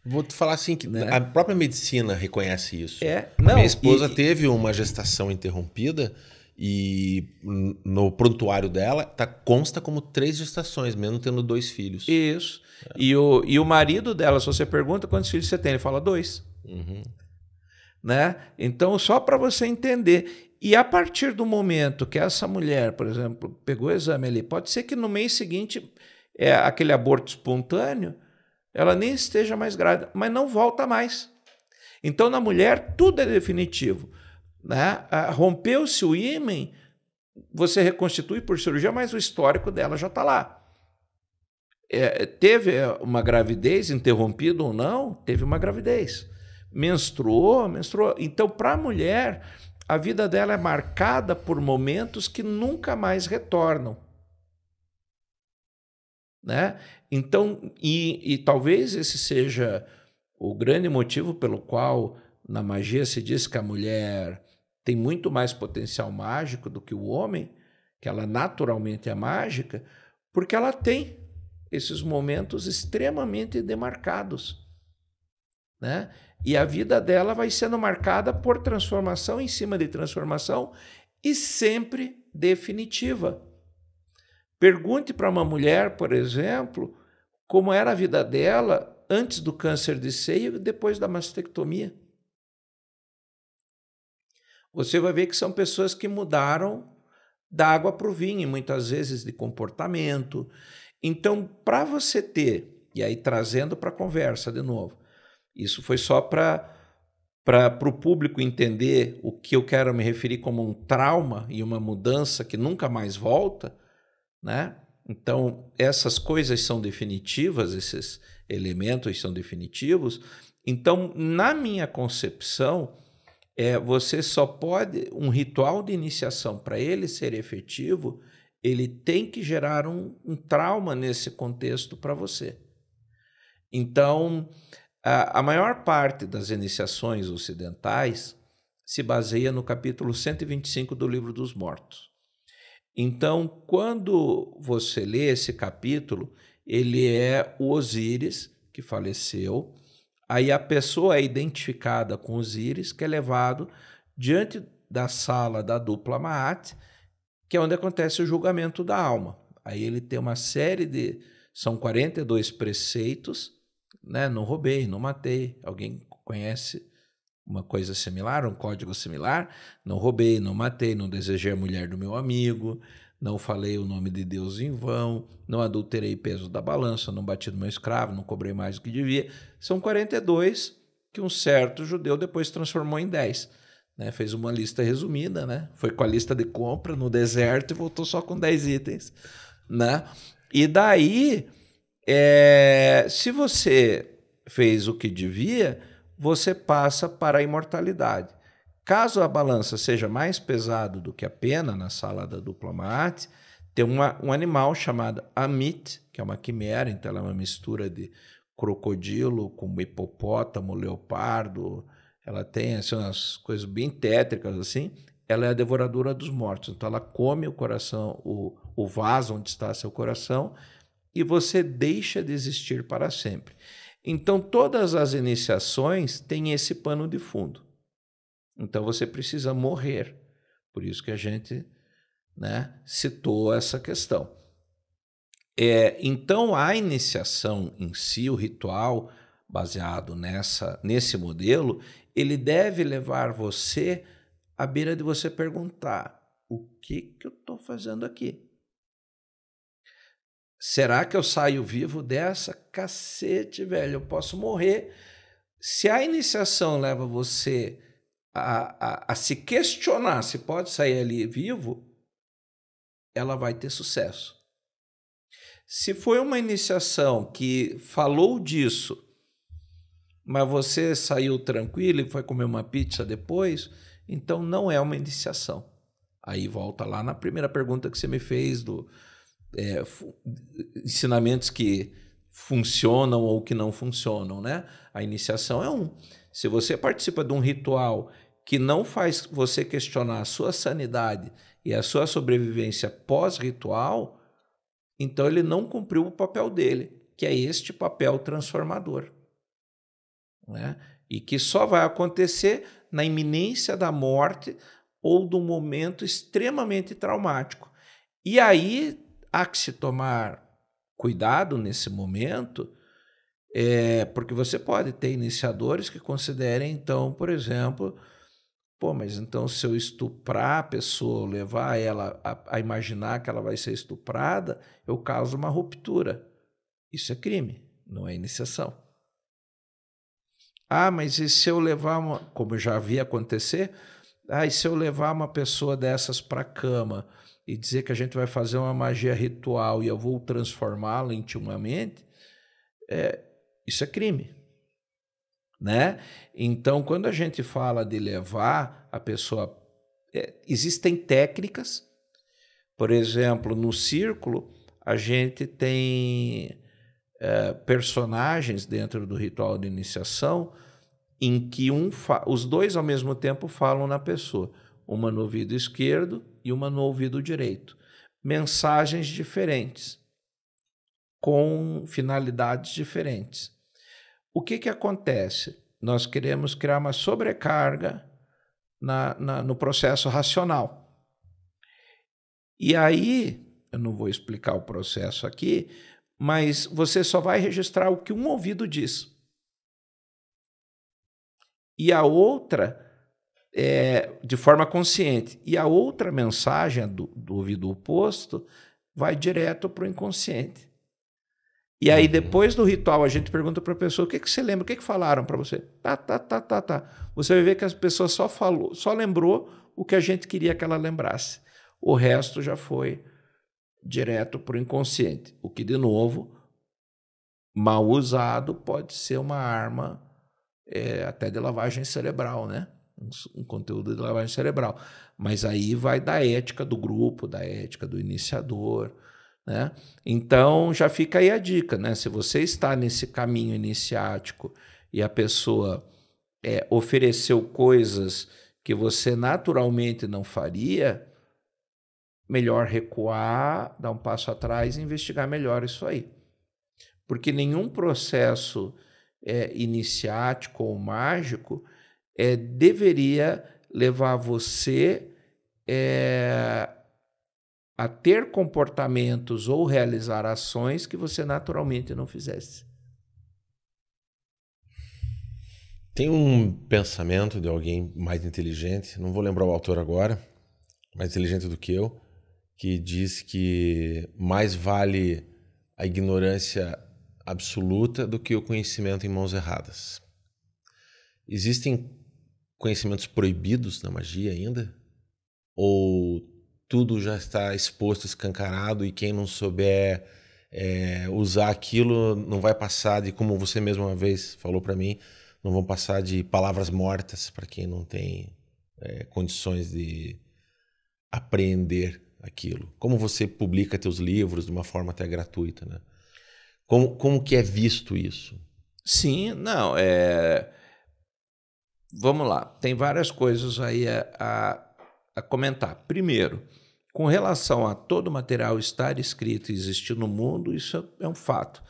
Vou te falar assim, que né? A própria medicina reconhece isso. Não, minha esposa teve uma gestação interrompida e no prontuário dela consta como 3 gestações, mesmo tendo 2 filhos. Isso. E o marido dela, se você pergunta quantos filhos você tem, ele fala 2. Uhum. Né? Então, só para você entender. E a partir do momento que essa mulher, por exemplo, pegou o exame ali, pode ser que no mês seguinte, aquele aborto espontâneo, ela nem esteja mais grávida, mas não volta mais. Então, na mulher, tudo é definitivo. Né? Rompeu-se o ímen, você reconstitui por cirurgia, mas o histórico dela já está lá. Teve uma gravidez, interrompida ou não, teve uma gravidez. Menstruou. Então, para a mulher, a vida dela é marcada por momentos que nunca mais retornam. Né? Então, e talvez esse seja o grande motivo pelo qual na magia se diz que a mulher tem muito mais potencial mágico do que o homem, que ela naturalmente é mágica, porque ela tem esses momentos extremamente demarcados. Né? E a vida dela vai sendo marcada por transformação em cima de transformação e sempre definitiva. Pergunte para uma mulher, por exemplo, como era a vida dela antes do câncer de seio e depois da mastectomia. Você vai ver que são pessoas que mudaram da água para o vinho, muitas vezes de comportamento. Então, para você ter, e aí trazendo para a conversa de novo, isso foi só para o público entender o que eu quero me referir como um trauma e uma mudança que nunca mais volta, né? Então, essas coisas são definitivas, esses elementos são definitivos. Então, na minha concepção, você só pode, um ritual de iniciação, para ele ser efetivo, ele tem que gerar um trauma nesse contexto para você. Então, a maior parte das iniciações ocidentais se baseia no capítulo 125 do Livro dos Mortos. Então, quando você lê esse capítulo, ele é o Osíris, que faleceu, aí a pessoa é identificada com Osíris, que é levado diante da sala da dupla Ma'at, que é onde acontece o julgamento da alma. Aí ele tem uma série de São 42 preceitos, né? Não roubei, não matei. Alguém conhece uma coisa similar, um código similar? Não roubei, não matei, não desejei a mulher do meu amigo, não falei o nome de Deus em vão, não adulterei peso da balança, não bati no meu escravo, não cobrei mais do que devia. São 42 que um certo judeu depois transformou em 10. Né? Fez uma lista resumida, né? Foi com a lista de compra no deserto e voltou só com 10 itens. Né? E daí, se você fez o que devia, você passa para a imortalidade. Caso a balança seja mais pesado do que a pena, na sala da dupla Maat, tem um animal chamado Amit, que é uma quimera, então ela é uma mistura de crocodilo com hipopótamo, leopardo, ela tem assim, umas coisas bem tétricas assim. Ela é a devoradora dos mortos, então ela come o coração, o vaso onde está seu coração, e você deixa de existir para sempre. Então todas as iniciações têm esse pano de fundo. Então você precisa morrer. Por isso que a gente, né, citou essa questão. Então a iniciação em si, o ritual baseado nesse modelo, ele deve levar você à beira de você perguntar: o que eu estou fazendo aqui? Será que eu saio vivo dessa? Cacete, velho, eu posso morrer. Se a iniciação leva você a se questionar se pode sair ali vivo, ela vai ter sucesso. Se foi uma iniciação que falou disso, mas você saiu tranquilo e foi comer uma pizza depois, então não é uma iniciação. Aí volta lá na primeira pergunta que você me fez do ensinamentos que funcionam ou que não funcionam, né? A iniciação é um. Se você participa de um ritual que não faz você questionar a sua sanidade e a sua sobrevivência pós-ritual, então ele não cumpriu o papel dele, que é este papel transformador. Né? E que só vai acontecer na iminência da morte ou do momento extremamente traumático. E aí há que se tomar cuidado nesse momento, porque você pode ter iniciadores que considerem, então, por exemplo, mas então se eu estuprar a pessoa, levar ela a imaginar que ela vai ser estuprada, eu causo uma ruptura. Isso é crime, não é iniciação. Mas e se eu levar como eu já vi acontecer, e se eu levar uma pessoa dessas para a cama e dizer que a gente vai fazer uma magia ritual e eu vou transformá-la intimamente, isso é crime. Né? Então, quando a gente fala de levar a pessoa... existem técnicas. Por exemplo, no círculo, a gente tem personagens dentro do ritual de iniciação em que os dois ao mesmo tempo falam na pessoa. Uma no ouvido esquerdo e uma no ouvido direito. Mensagens diferentes, com finalidades diferentes. O que acontece? Nós queremos criar uma sobrecarga no processo racional. E aí, eu não vou explicar o processo aqui, mas você só vai registrar o que um ouvido diz. E a outra, de forma consciente. E a outra mensagem do ouvido oposto vai direto para o inconsciente. E aí, depois do ritual, a gente pergunta para a pessoa: o que você lembra? O que falaram para você? Tá. Você vai ver que a pessoa só lembrou o que a gente queria que ela lembrasse. O resto já foi direto para o inconsciente. O que, de novo, mal usado, pode ser uma arma até de lavagem cerebral, né? Um conteúdo de lavagem cerebral. Mas aí vai da ética do grupo, da ética do iniciador. Né? Então já fica aí a dica, né? Se você está nesse caminho iniciático e a pessoa ofereceu coisas que você naturalmente não faria, melhor recuar, dar um passo atrás e investigar melhor isso aí. Porque nenhum processo iniciático ou mágico deveria levar você a ter comportamentos ou realizar ações que você naturalmente não fizesse. Tem um pensamento de alguém mais inteligente, não vou lembrar o autor agora, mais inteligente do que eu, que diz que mais vale a ignorância absoluta do que o conhecimento em mãos erradas. Existem conhecimentos proibidos na magia ainda? Ou tudo já está exposto, escancarado, e quem não souber usar aquilo não vai passar de, como você mesma uma vez falou para mim, não vão passar de palavras mortas para quem não tem condições de apreender aquilo? Como você publica teus livros de uma forma até gratuita, né? Como que é visto isso? Sim, não, vamos lá, tem várias coisas aí a comentar. Primeiro, com relação a todo o material estar escrito e existir no mundo, isso é um fato.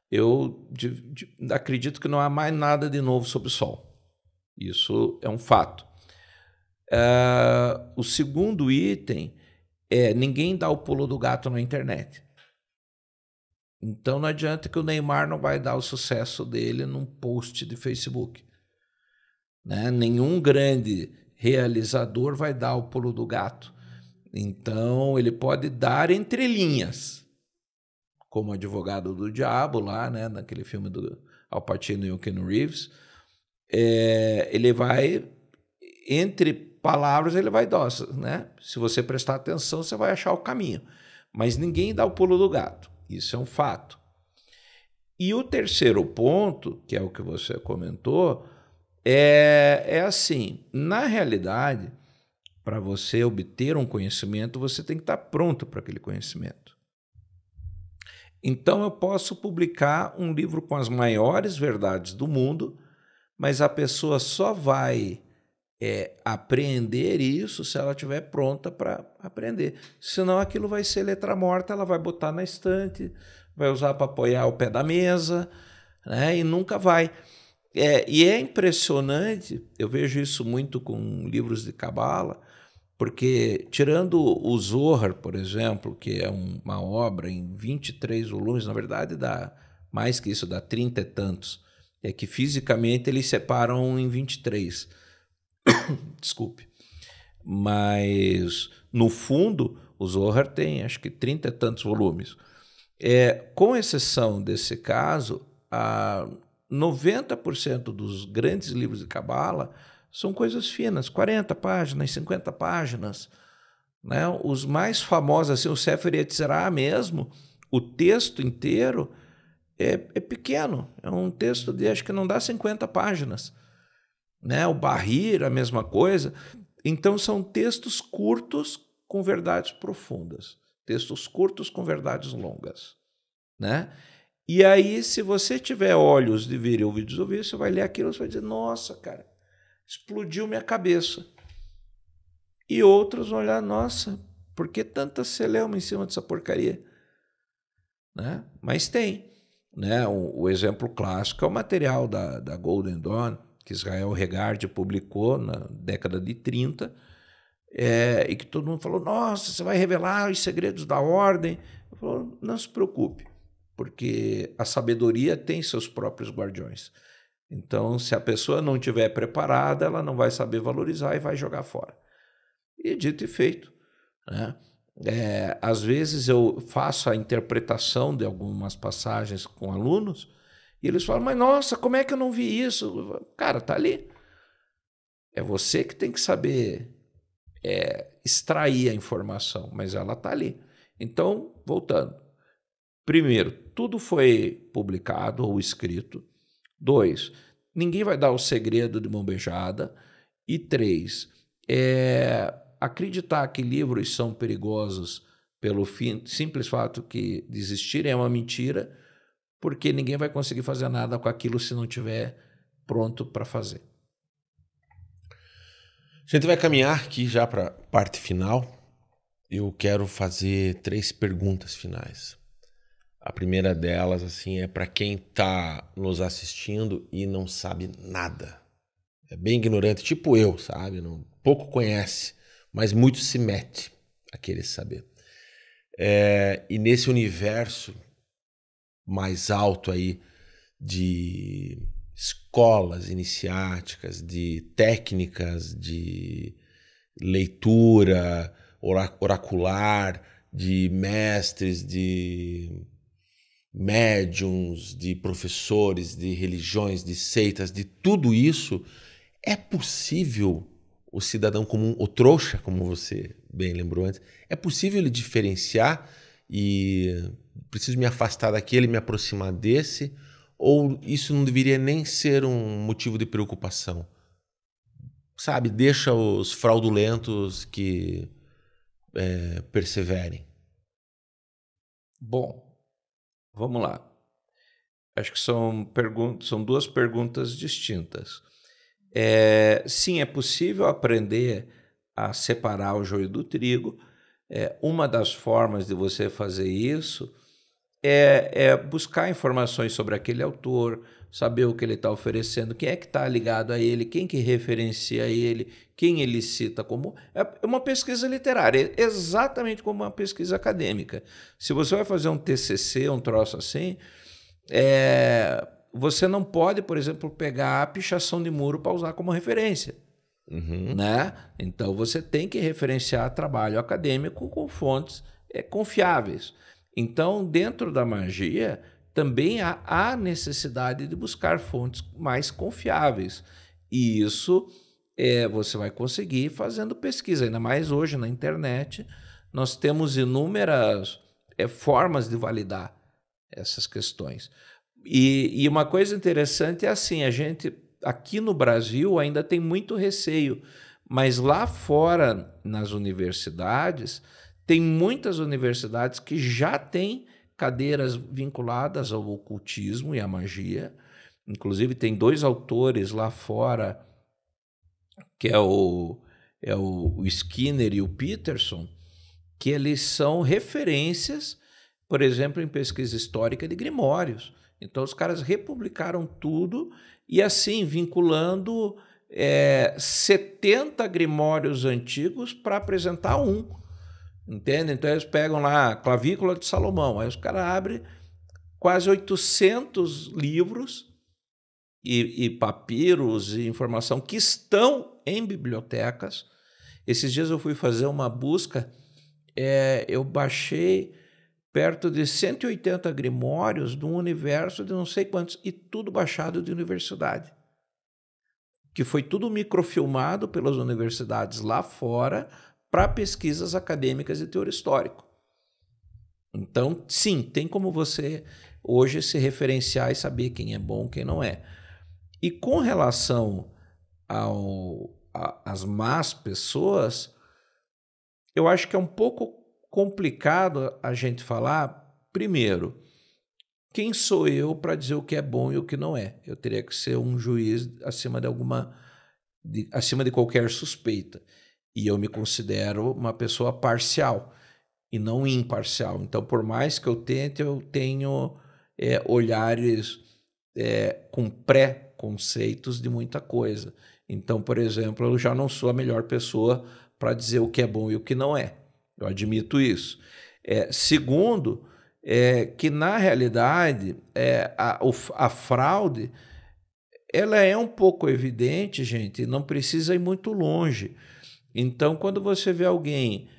Eu acredito que não há mais nada de novo sob o sol. Isso é um fato. O segundo item é ninguém dá o pulo do gato na internet. Então não adianta que o Neymar não vai dar o sucesso dele num post de Facebook. Né? Nenhum grande realizador vai dar o pulo do gato. Então ele pode dar entre linhas, como Advogado do Diabo lá, né? Naquele filme do Al Pacino e o Keanu Reeves. Ele vai, entre palavras, ele vai dar, né? Se você prestar atenção, você vai achar o caminho. Mas ninguém dá o pulo do gato. Isso é um fato. E o terceiro ponto, que é o que você comentou, é assim, na realidade, para você obter um conhecimento, você tem que estar pronto para aquele conhecimento. Então eu posso publicar um livro com as maiores verdades do mundo, mas a pessoa só vai apreender isso se ela estiver pronta para aprender. Senão aquilo vai ser letra morta, ela vai botar na estante, vai usar para apoiar o pé da mesa, né? E nunca vai. E é impressionante, eu vejo isso muito com livros de cabala, porque tirando o Zohar, por exemplo, que é uma obra em 23 volumes, na verdade dá mais que isso, dá 30 e tantos, é que fisicamente eles separam em 23. Desculpe. Mas, no fundo, o Zohar tem, acho que 30 e tantos volumes. Com exceção desse caso, 90% dos grandes livros de cabala são coisas finas, 40 páginas, 50 páginas. Né? Os mais famosos, assim, o Sefer Yetzirah mesmo, o texto inteiro é pequeno. É um texto de, acho que não dá 50 páginas. Né? O Bahir, a mesma coisa. Então, são textos curtos com verdades profundas. Textos curtos com verdades longas. Né? E aí, se você tiver olhos de ver e ouvidos de ouvir, você vai ler aquilo e você vai dizer, nossa, cara, explodiu minha cabeça. E outros vão olhar, nossa, por que tanta celeuma em cima dessa porcaria? Né? Mas tem. Né? O exemplo clássico é o material da Golden Dawn, que Israel Regard publicou na década de 30, e que todo mundo falou, nossa, você vai revelar os segredos da ordem. Eu falo, não se preocupe, porque a sabedoria tem seus próprios guardiões. Então, se a pessoa não estiver preparada, ela não vai saber valorizar e vai jogar fora. E dito e feito. Né? Às vezes eu faço a interpretação de algumas passagens com alunos e eles falam, mas nossa, como é que eu não vi isso? Cara, tá ali. É você que tem que saber extrair a informação, mas ela tá ali. Então, voltando. Primeiro, tudo foi publicado ou escrito. 2, ninguém vai dar o segredo de mão beijada. E 3, acreditar que livros são perigosos pelo simples fato de existirem é uma mentira, porque ninguém vai conseguir fazer nada com aquilo se não estiver pronto para fazer. A gente vai caminhar aqui já para a parte final. Eu quero fazer 3 perguntas finais. A primeira delas, assim, é para quem está nos assistindo e não sabe nada. É bem ignorante, tipo eu, sabe? Pouco conhece, mas muito se mete a querer saber. E nesse universo mais alto aí de escolas iniciáticas, de técnicas de leitura oracular, de mestres, de médiums, de professores, de religiões, de seitas, de tudo isso, é possível o cidadão comum, o trouxa, como você bem lembrou antes, é possível ele diferenciar e preciso me afastar daquele, me aproximar desse, ou isso não deveria nem ser um motivo de preocupação? Sabe, deixa os fraudulentos que perseverem. Bom, vamos lá. Acho que são duas perguntas distintas. Sim, é possível aprender a separar o joio do trigo. Uma das formas de você fazer isso é buscar informações sobre aquele autor, saber o que ele está oferecendo, quem é que está ligado a ele, quem que referencia ele, quem ele cita como... É uma pesquisa literária, exatamente como uma pesquisa acadêmica. Se você vai fazer um TCC, um troço assim, você não pode, por exemplo, pegar a pichação de muro para usar como referência. Né? Então você tem que referenciar trabalho acadêmico com fontes confiáveis. Então, dentro da magia, também há necessidade de buscar fontes mais confiáveis. E isso você vai conseguir fazendo pesquisa. Ainda mais hoje na internet, nós temos inúmeras formas de validar essas questões. E uma coisa interessante é assim, a gente aqui no Brasil ainda tem muito receio, mas lá fora, nas universidades, tem muitas universidades que já têm cadeiras vinculadas ao ocultismo e à magia. Inclusive, tem 2 autores lá fora, que é o Skinner e o Peterson, que eles são referências, por exemplo, em pesquisa histórica de grimórios. Então, os caras republicaram tudo e, assim, vinculando 70 grimórios antigos para apresentar um. Entende? Então, eles pegam lá a Clavícula de Salomão, aí os caras abrem quase 800 livros e papiros e informação que estão em bibliotecas. Esses dias eu fui fazer uma busca, eu baixei perto de 180 grimórios de um universo de não sei quantos, e tudo baixado de universidade. Que foi tudo microfilmado pelas universidades lá fora para pesquisas acadêmicas de teor histórico. Então, sim, tem como você hoje se referenciar e saber quem é bom, quem não é. E com relação às más pessoas, eu acho que é um pouco complicado a gente falar, primeiro, quem sou eu para dizer o que é bom e o que não é? Eu teria que ser um juiz acima de qualquer suspeita. E eu me considero uma pessoa parcial e não imparcial. Então, por mais que eu tente, eu tenho olhares com pré-conceitos de muita coisa. Então, por exemplo, eu já não sou a melhor pessoa para dizer o que é bom e o que não é. Eu admito isso. Segundo, que na realidade a fraude ela é um pouco evidente, gente, e não precisa ir muito longe. Então, quando você vê alguém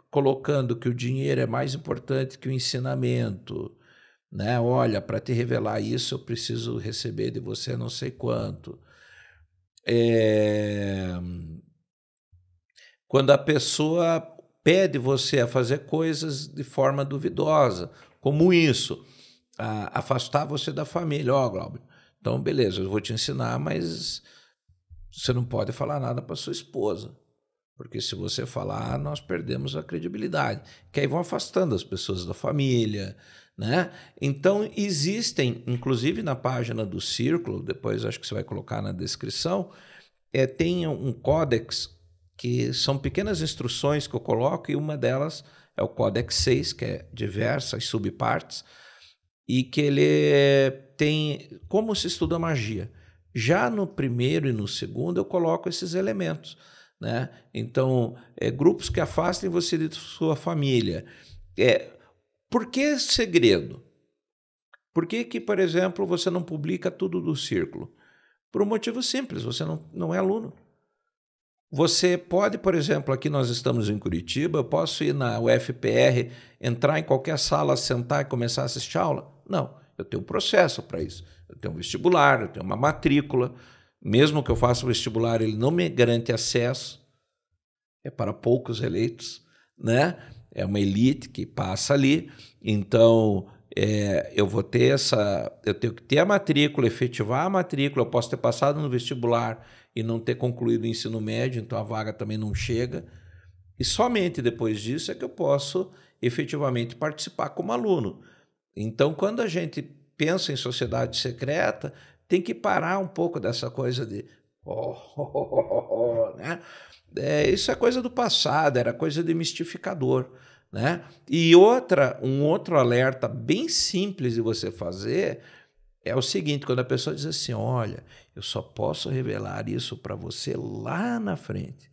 colocando que o dinheiro é mais importante que o ensinamento, né? Olha, para te revelar isso, eu preciso receber de você não sei quanto. Quando a pessoa pede você a fazer coisas de forma duvidosa, como isso, afastar você da família. Glauber, então beleza, eu vou te ensinar, mas você não pode falar nada para sua esposa, porque se você falar, nós perdemos a credibilidade, que aí vão afastando as pessoas da família, né? Então existem, inclusive na página do Círculo, depois acho que você vai colocar na descrição, tem um códex, que são pequenas instruções que eu coloco, e uma delas é o Códex 6, que é diversas subpartes, e que ele tem como se estuda magia. Já no primeiro e no segundo eu coloco esses elementos, né? Então, grupos que afastem você de sua família. Por que segredo? Por que, por exemplo, você não publica tudo do círculo? Por um motivo simples, você não é aluno. Você pode, por exemplo, aqui nós estamos em Curitiba, eu posso ir na UFPR, entrar em qualquer sala, sentar e começar a assistir aula? Não, eu tenho um processo para isso. Eu tenho um vestibular, eu tenho uma matrícula. Mesmo que eu faça o vestibular, ele não me garante acesso. É para poucos eleitos, né? É uma elite que passa ali. Então, eu tenho que ter a matrícula, efetivar a matrícula. Eu posso ter passado no vestibular e não ter concluído o ensino médio, então a vaga também não chega. E somente depois disso é que eu posso efetivamente participar como aluno. Então, quando a gente pensa em sociedade secreta, tem que parar um pouco dessa coisa de né? Isso é coisa do passado, era coisa de mistificador, né? E um outro alerta bem simples de você fazer é o seguinte: quando a pessoa diz assim, olha, eu só posso revelar isso para você lá na frente.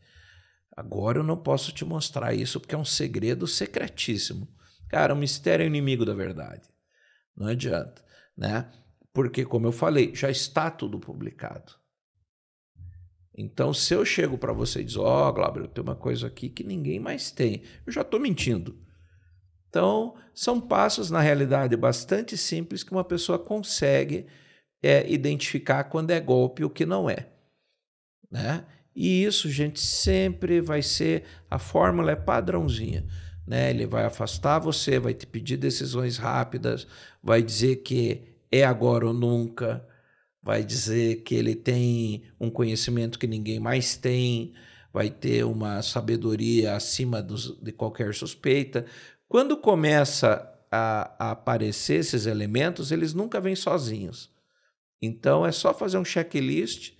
Agora eu não posso te mostrar isso porque é um segredo secretíssimo. Cara, o mistério é inimigo da verdade. Não adianta, né? Porque, como eu falei, já está tudo publicado. Então, se eu chego para você e diz, Glauber, eu tenho uma coisa aqui que ninguém mais tem, eu já estou mentindo. Então, são passos, na realidade, bastante simples que uma pessoa consegue identificar quando é golpe e o que não é, né? E isso, gente, sempre vai ser, a fórmula é padrãozinha, né? Ele vai afastar você, vai te pedir decisões rápidas, vai dizer que é agora ou nunca, vai dizer que ele tem um conhecimento que ninguém mais tem, vai ter uma sabedoria acima de qualquer suspeita. Quando começa a aparecer esses elementos, eles nunca vêm sozinhos. Então, é só fazer um checklist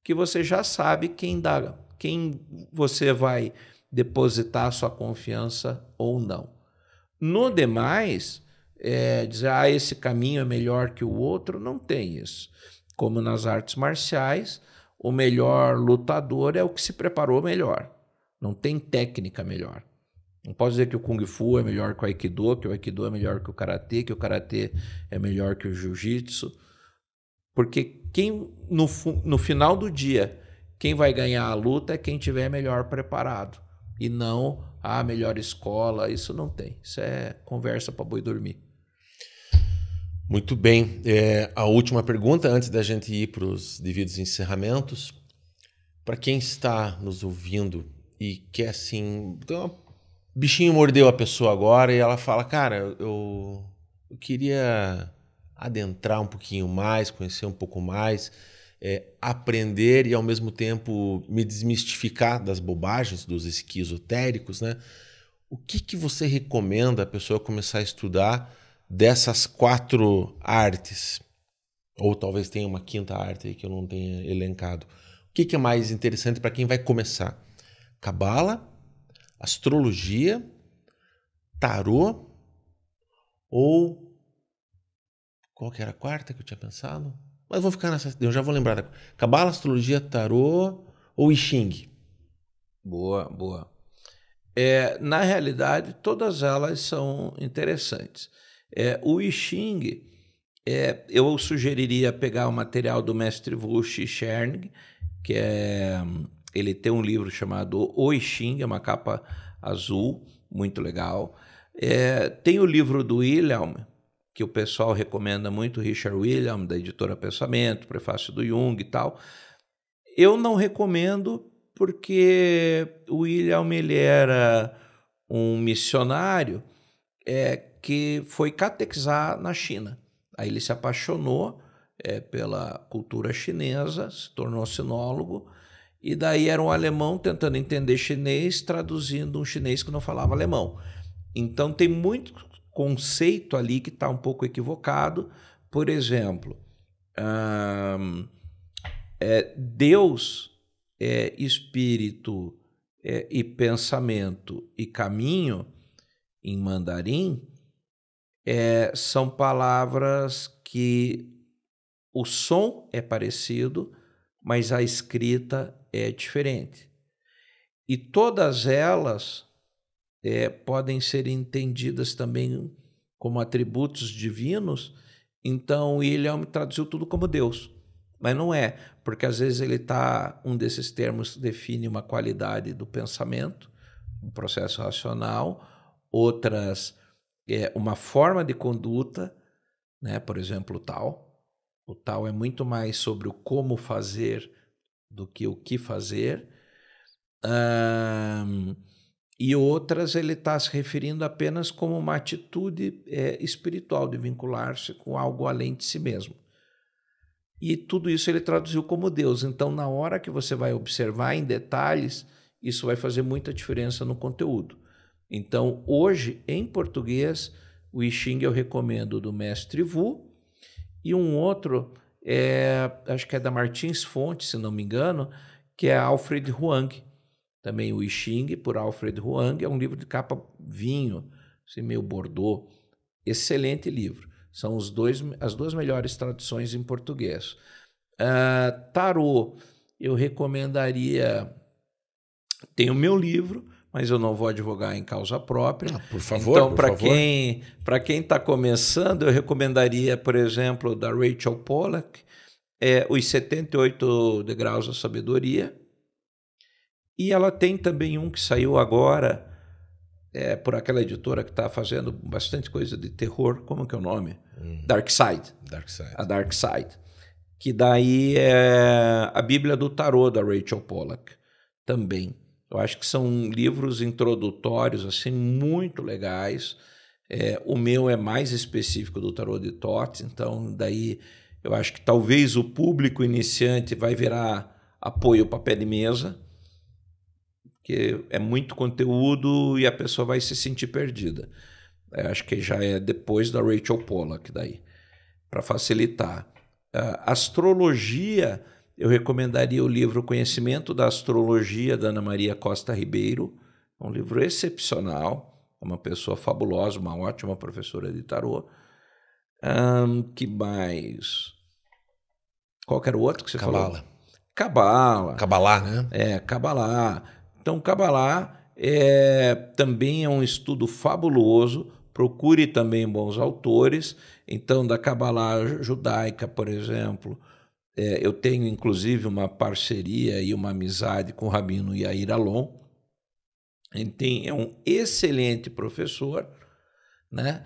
que você já sabe quem você vai depositar sua confiança ou não. No demais, dizer, esse caminho é melhor que o outro, não tem isso. Como nas artes marciais, o melhor lutador é o que se preparou melhor. Não tem técnica melhor. Não posso dizer que o Kung Fu é melhor que o Aikido é melhor que o Karatê é melhor que o Jiu-Jitsu. Porque no final do dia, quem vai ganhar a luta é quem tiver melhor preparado. E não a melhor escola, isso não tem. Isso é conversa para boi dormir. Muito bem. A última pergunta, antes da gente ir para os devidos encerramentos. Para quem está nos ouvindo e quer assim... Então, o bichinho mordeu a pessoa agora e ela fala, cara, eu queria adentrar um pouquinho mais, conhecer um pouco mais, aprender e ao mesmo tempo me desmistificar das bobagens, dos esquizotéricos, né? O que você recomenda a pessoa começar a estudar dessas 4 artes? Ou talvez tenha uma 5ª arte aí que eu não tenha elencado. O que é mais interessante para quem vai começar? Cabala, astrologia, tarô ou... Qual que era a 4ª que eu tinha pensado? Mas vou ficar nessa... Eu já vou lembrar. Cabala, astrologia, tarô ou I Ching? Boa, boa. Na realidade, todas elas são interessantes. O I Ching, eu sugeriria pegar o material do mestre Wuxi Cherng, que ele tem um livro chamado O I Ching, é uma capa azul, muito legal. Tem o livro do Wilhelm, que o pessoal recomenda muito, Richard Wilhelm, da editora Pensamento, prefácio do Jung e tal. Eu não recomendo porque o Wilhelm ele era um missionário que foi catequizar na China. Aí ele se apaixonou pela cultura chinesa, se tornou sinólogo, e daí era um alemão tentando entender chinês, traduzindo um chinês que não falava alemão. Então tem muito conceito ali que está um pouco equivocado. Por exemplo, Deus, espírito e pensamento e caminho em mandarim são palavras que o som é parecido, mas a escrita é diferente. E todas elas podem ser entendidas também como atributos divinos. Então, William traduziu tudo como Deus. Mas não é, porque às vezes um desses termos define uma qualidade do pensamento, um processo racional, outras uma forma de conduta, né? Por exemplo, o Tao. O Tao é muito mais sobre o como fazer do que o que fazer. E outras ele está se referindo apenas como uma atitude espiritual, de vincular-se com algo além de si mesmo. E tudo isso ele traduziu como Deus. Então, na hora que você vai observar em detalhes, isso vai fazer muita diferença no conteúdo. Então, hoje, em português, o I Ching eu recomendo do Mestre Wu, e um outro, acho que é da Martins Fontes, se não me engano, que é Alfred Huang. Também o I Ching, por Alfred Huang, é um livro de capa vinho, assim, meio bordô. Excelente livro. São as duas melhores traduções em português. Tarô, eu recomendaria... Tem o meu livro, mas eu não vou advogar em causa própria. Por favor, então, para quem está começando, eu recomendaria, por exemplo, da Rachel Pollack, Os 78 Degraus da Sabedoria. E ela tem também um que saiu agora, por aquela editora que está fazendo bastante coisa de terror. Como que é o nome? Dark Side. A Dark Side. Que daí é a Bíblia do Tarô, da Rachel Pollack. Também. Eu acho que são livros introdutórios assim, muito legais. O meu é mais específico do Tarô de Thoth, então daí eu acho que talvez o público iniciante vai virar apoio para pé de mesa, porque é muito conteúdo e a pessoa vai se sentir perdida. Acho que já é depois da Rachel Pollack daí, para facilitar. Astrologia, eu recomendaria o livro Conhecimento da Astrologia, da Ana Maria Costa Ribeiro. É um livro excepcional, é uma pessoa fabulosa, uma ótima professora de tarô. Que mais? Qual que era o outro que você falou? Cabala. Cabalá, né? Cabalá. Então, Cabalá também é um estudo fabuloso. Procure também bons autores. Então, da Cabalá judaica, por exemplo, eu tenho, inclusive, uma parceria e uma amizade com o Rabino Yair Alon. Ele é um excelente professor, né?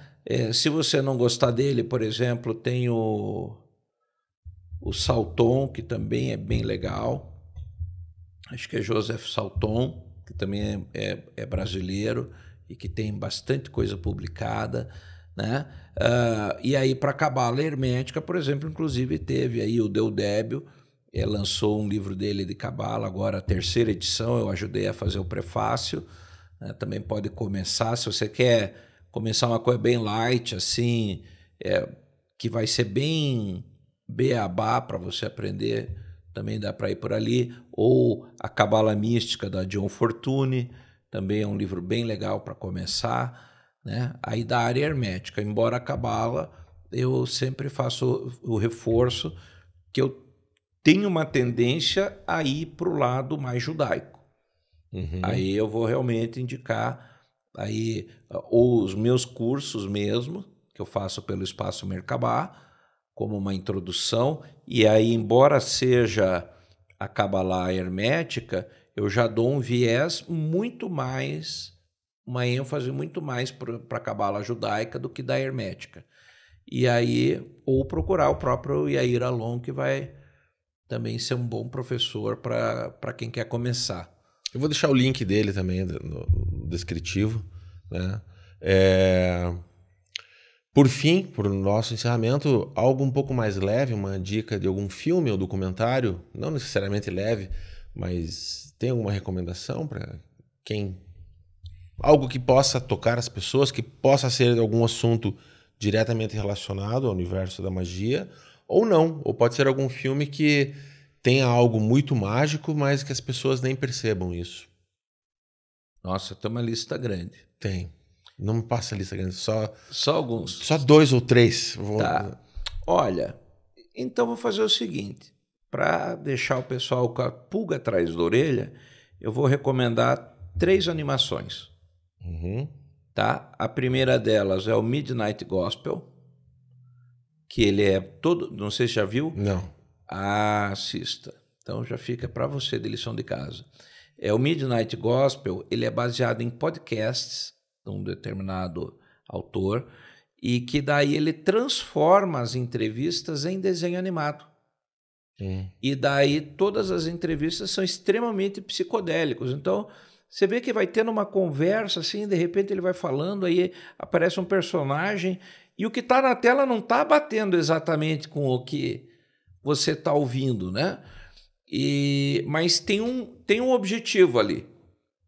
Se você não gostar dele, por exemplo, tem o Salton, que também é bem legal. Acho que é Joseph Salton, que também é brasileiro e que tem bastante coisa publicada, né? E aí, para a Cabala Hermética, por exemplo, inclusive teve aí o Deudébio, lançou um livro dele de Cabala, agora a 3ª edição, eu ajudei a fazer o prefácio, né? Também pode começar, se você quer começar uma coisa bem light, assim, que vai ser bem beabá para você aprender, também dá para ir por ali. Ou a Cabala Mística, da John Fortune, também é um livro bem legal para começar, né? Aí da área hermética, embora a Cabala, eu sempre faço o reforço que eu tenho uma tendência a ir para o lado mais judaico. Aí eu vou realmente indicar aí, ou os meus cursos mesmo, que eu faço pelo Espaço Merkabah, como uma introdução, e aí, embora seja a Kabbalah hermética, eu já dou um viés muito mais, uma ênfase muito mais para a Kabbalah judaica do que da hermética. E aí, ou procurar o próprio Yair Alon, que vai também ser um bom professor para quem quer começar. Eu vou deixar o link dele também no descritivo, né? Por fim, por nosso encerramento, algo um pouco mais leve, uma dica de algum filme ou documentário, não necessariamente leve, mas tem alguma recomendação para quem... Algo que possa tocar as pessoas, que possa ser algum assunto diretamente relacionado ao universo da magia, ou não, ou pode ser algum filme que tenha algo muito mágico, mas que as pessoas nem percebam isso. Nossa, tem uma lista grande. Tem. Não me passa a lista grande, só alguns. Só 2 ou 3. Tá. Olha, então vou fazer o seguinte, para deixar o pessoal com a pulga atrás da orelha, eu vou recomendar 3 animações. Tá? A primeira delas é o Midnight Gospel, que ele é todo... Não sei se já viu. Não. Assista. Então já fica para você de lição de casa. O Midnight Gospel, ele é baseado em podcasts de um determinado autor e que daí ele transforma as entrevistas em desenho animado. E daí todas as entrevistas são extremamente psicodélicos. Então você vê que vai tendo uma conversa assim, de repente ele vai falando, aí aparece um personagem e o que está na tela não está batendo exatamente com o que você está ouvindo, né? Mas tem um objetivo ali,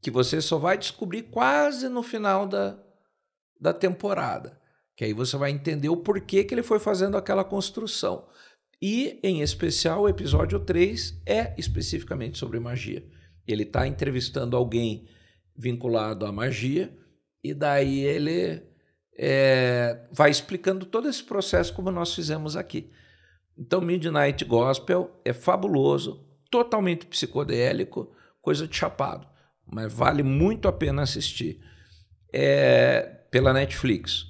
que você só vai descobrir quase no final da temporada. Que aí você vai entender o porquê que ele foi fazendo aquela construção. E, em especial, o episódio 3 é especificamente sobre magia. Ele está entrevistando alguém vinculado à magia e daí ele vai explicando todo esse processo como nós fizemos aqui. Então, Midnight Gospel é fabuloso, totalmente psicodélico, coisa de chapado, mas vale muito a pena assistir. Pela Netflix.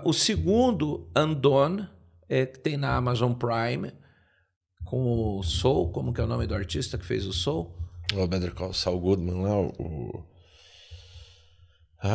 O segundo, Undone, que tem na Amazon Prime, com o Soul, como que é o nome do artista que fez o Soul? O Better Call Saul Goodman lá.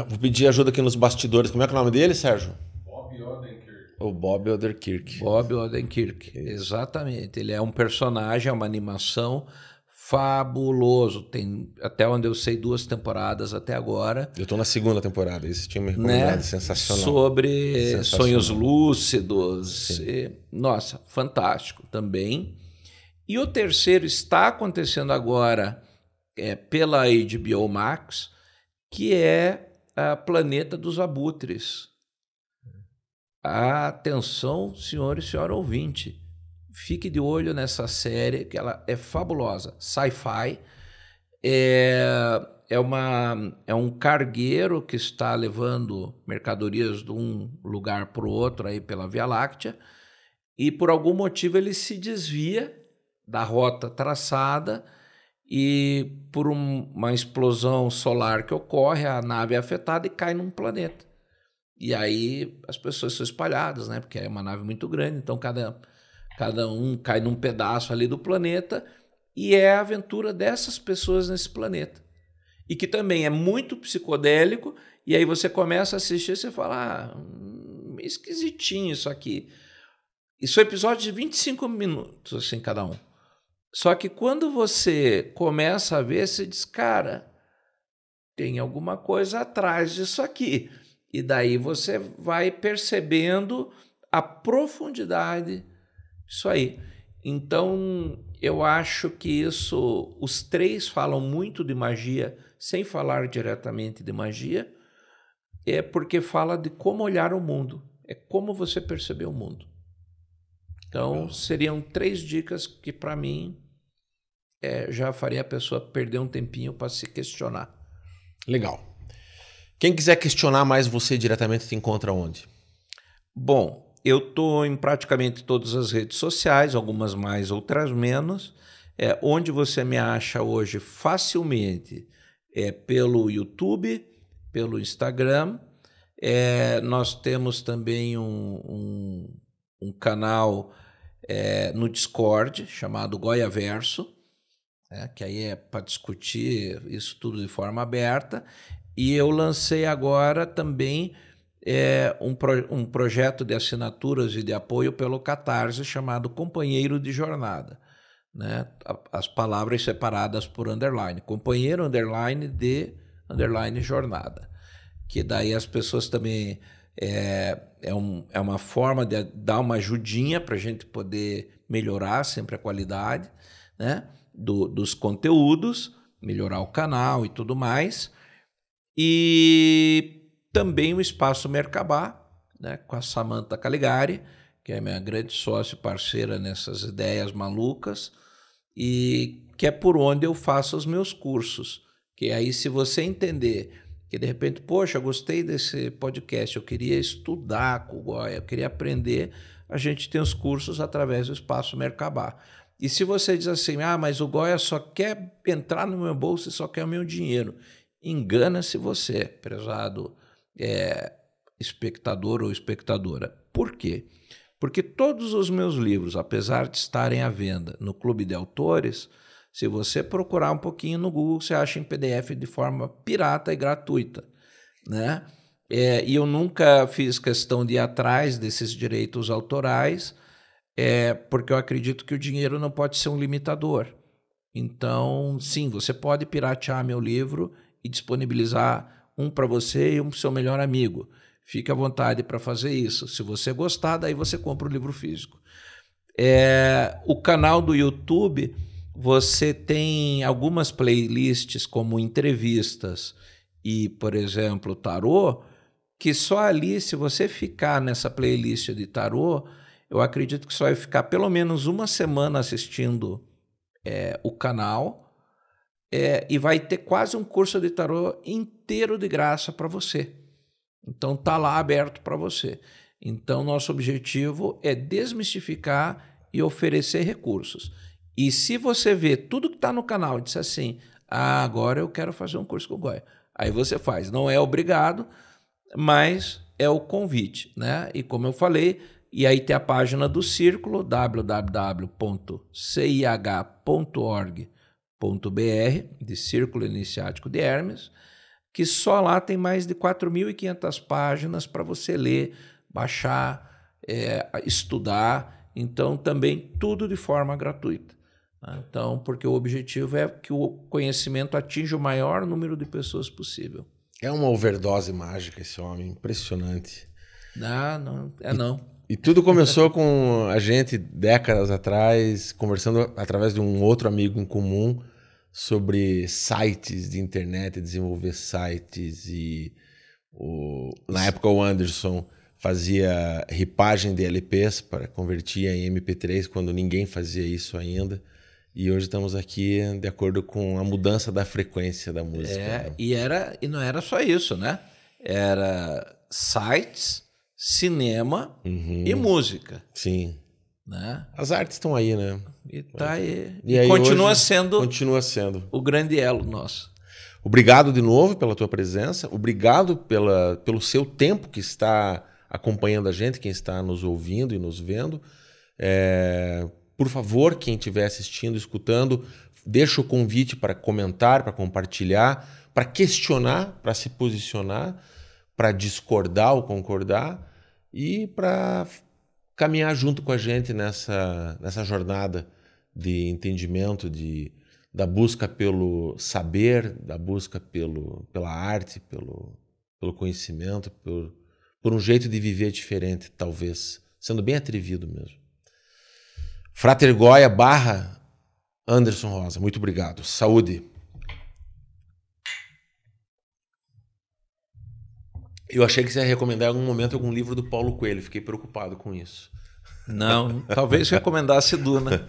Vou pedir ajuda aqui nos bastidores. Como é que é o nome dele, Sérgio? Bob Odenkirk. O Bob Odenkirk. Bob Odenkirk, exatamente. Ele é um personagem, é uma animação fabuloso. Tem, até onde eu sei, 2 temporadas até agora. Eu tô na 2ª temporada. Esse time recomendado, sensacional. Sobre sonhos lúcidos. Nossa, fantástico também. E o terceiro está acontecendo agora pela HBO Max, que é a Planeta dos Abutres. Atenção, senhor e senhora ouvinte. Fique de olho nessa série, que ela é fabulosa. Sci-fi. É um cargueiro que está levando mercadorias de um lugar para o outro aí pela Via Láctea e por algum motivo ele se desvia da rota traçada e por uma explosão solar que ocorre, a nave é afetada e cai num planeta. E aí as pessoas são espalhadas, né? Porque é uma nave muito grande, então cada um cai num pedaço ali do planeta e é a aventura dessas pessoas nesse planeta. E que também é muito psicodélico, e aí você começa a assistir e você fala, meio esquisitinho isso aqui. E são episódios de 25 minutos, assim, cada um. Só que quando você começa a ver, você diz, cara, tem alguma coisa atrás disso aqui. E daí você vai percebendo a profundidade disso aí. Então, eu acho que os 3 falam muito de magia, sem falar diretamente de magia, porque fala de como olhar o mundo, é como você perceber o mundo. Então, seriam 3 dicas que, para mim, já faria a pessoa perder um tempinho para se questionar. Legal. Quem quiser questionar mais você diretamente, te encontra onde? Bom, eu estou em praticamente todas as redes sociais, algumas mais, outras menos. Onde você me acha hoje facilmente pelo YouTube, pelo Instagram. Nós temos também um canal no Discord chamado Goiaverso, que aí é para discutir isso tudo de forma aberta. E eu lancei agora também um projeto de assinaturas e de apoio pelo Catarse chamado Companheiro de Jornada, né? As palavras separadas por underline. Companheiro, underline, de, underline, jornada. Que daí as pessoas também... É uma forma de dar uma ajudinha para a gente poder melhorar sempre a qualidade, né, dos conteúdos, melhorar o canal e tudo mais. E também o Espaço Merkabah, né, com a Samantha Caligari, que é minha grande sócia e parceira nessas ideias malucas, e que é por onde eu faço os meus cursos. Que aí, se você entender que de repente, poxa, gostei desse podcast, eu queria estudar com o Goya, eu queria aprender, a gente tem os cursos através do Espaço Merkabah. E se você diz assim, mas o Goya só quer entrar no meu bolso e só quer o meu dinheiro, engana-se você, prezado espectador ou espectadora. Por quê? Porque todos os meus livros, apesar de estarem à venda no Clube de Autores, se você procurar um pouquinho no Google, você acha em PDF de forma pirata e gratuita, né? E eu nunca fiz questão de ir atrás desses direitos autorais, porque eu acredito que o dinheiro não pode ser um limitador. Então, sim, você pode piratear meu livro e disponibilizar um para você e um para o seu melhor amigo. Fique à vontade para fazer isso. Se você gostar, daí você compra o livro físico. O canal do YouTube, você tem algumas playlists como entrevistas e, por exemplo, tarô, que só ali, se você ficar nessa playlist de tarô, eu acredito que você vai ficar pelo menos uma semana assistindo o canal e vai ter quase um curso de tarô inteiro de graça para você. Então tá lá aberto para você. Então nosso objetivo é desmistificar e oferecer recursos. E se você vê tudo que está no canal e disser assim, agora eu quero fazer um curso com o Goya, aí você faz. Não é obrigado, mas é o convite, né? E como eu falei, e aí tem a página do Círculo, www.cih.org.br, de Círculo Iniciático de Hermes, que só lá tem mais de 4.500 páginas para você ler, baixar, estudar. Então, também tudo de forma gratuita. Então, porque o objetivo é que o conhecimento atinja o maior número de pessoas possível. É uma overdose mágica esse homem, impressionante. Não. E tudo começou com a gente, décadas atrás, conversando através de um outro amigo em comum sobre sites de internet, desenvolver sites. Na época o Anderson fazia ripagem de LPs para convertir em MP3 quando ninguém fazia isso ainda. E hoje estamos aqui de acordo com a mudança da frequência da música. E não era só isso, né? Era sites, cinema e música. Sim. Né? As artes estão aí, né? E tá aí. E aí continua sendo o grande elo nosso. Obrigado de novo pela tua presença. Obrigado pelo seu tempo que está acompanhando a gente, quem está nos ouvindo e nos vendo. Por favor, quem estiver assistindo, escutando, deixa o convite para comentar, para compartilhar, para questionar, para se posicionar, para discordar ou concordar e para caminhar junto com a gente nessa jornada de entendimento, da busca pelo saber, da busca pela arte, pelo conhecimento, por um jeito de viver diferente, talvez, sendo bem atrevido mesmo. Frater Goya / Anderson Rosa, muito obrigado. Saúde. Eu achei que você ia recomendar em algum momento algum livro do Paulo Coelho, fiquei preocupado com isso. Não, talvez recomendasse Duna.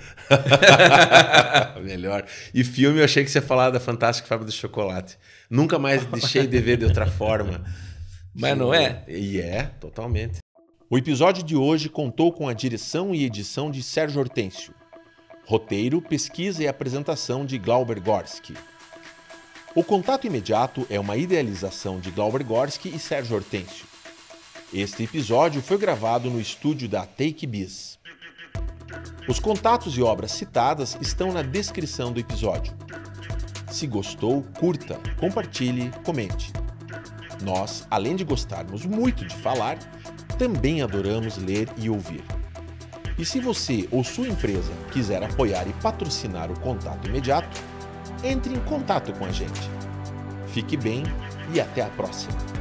Melhor. E filme, eu achei que você ia falar da Fantástica Fábrica de Chocolate. Nunca mais deixei de ver de outra forma. Mas não é? E totalmente. O episódio de hoje contou com a direção e edição de Sérgio Hortêncio. Roteiro, pesquisa e apresentação de Glauber Gorski. O Contato Imediato é uma idealização de Glauber Gorski e Sérgio Hortêncio. Este episódio foi gravado no estúdio da Take Biz. Os contatos e obras citadas estão na descrição do episódio. Se gostou, curta, compartilhe, comente. Nós, além de gostarmos muito de falar, também adoramos ler e ouvir. E se você ou sua empresa quiser apoiar e patrocinar o Contato Imediato, entre em contato com a gente. Fique bem e até a próxima!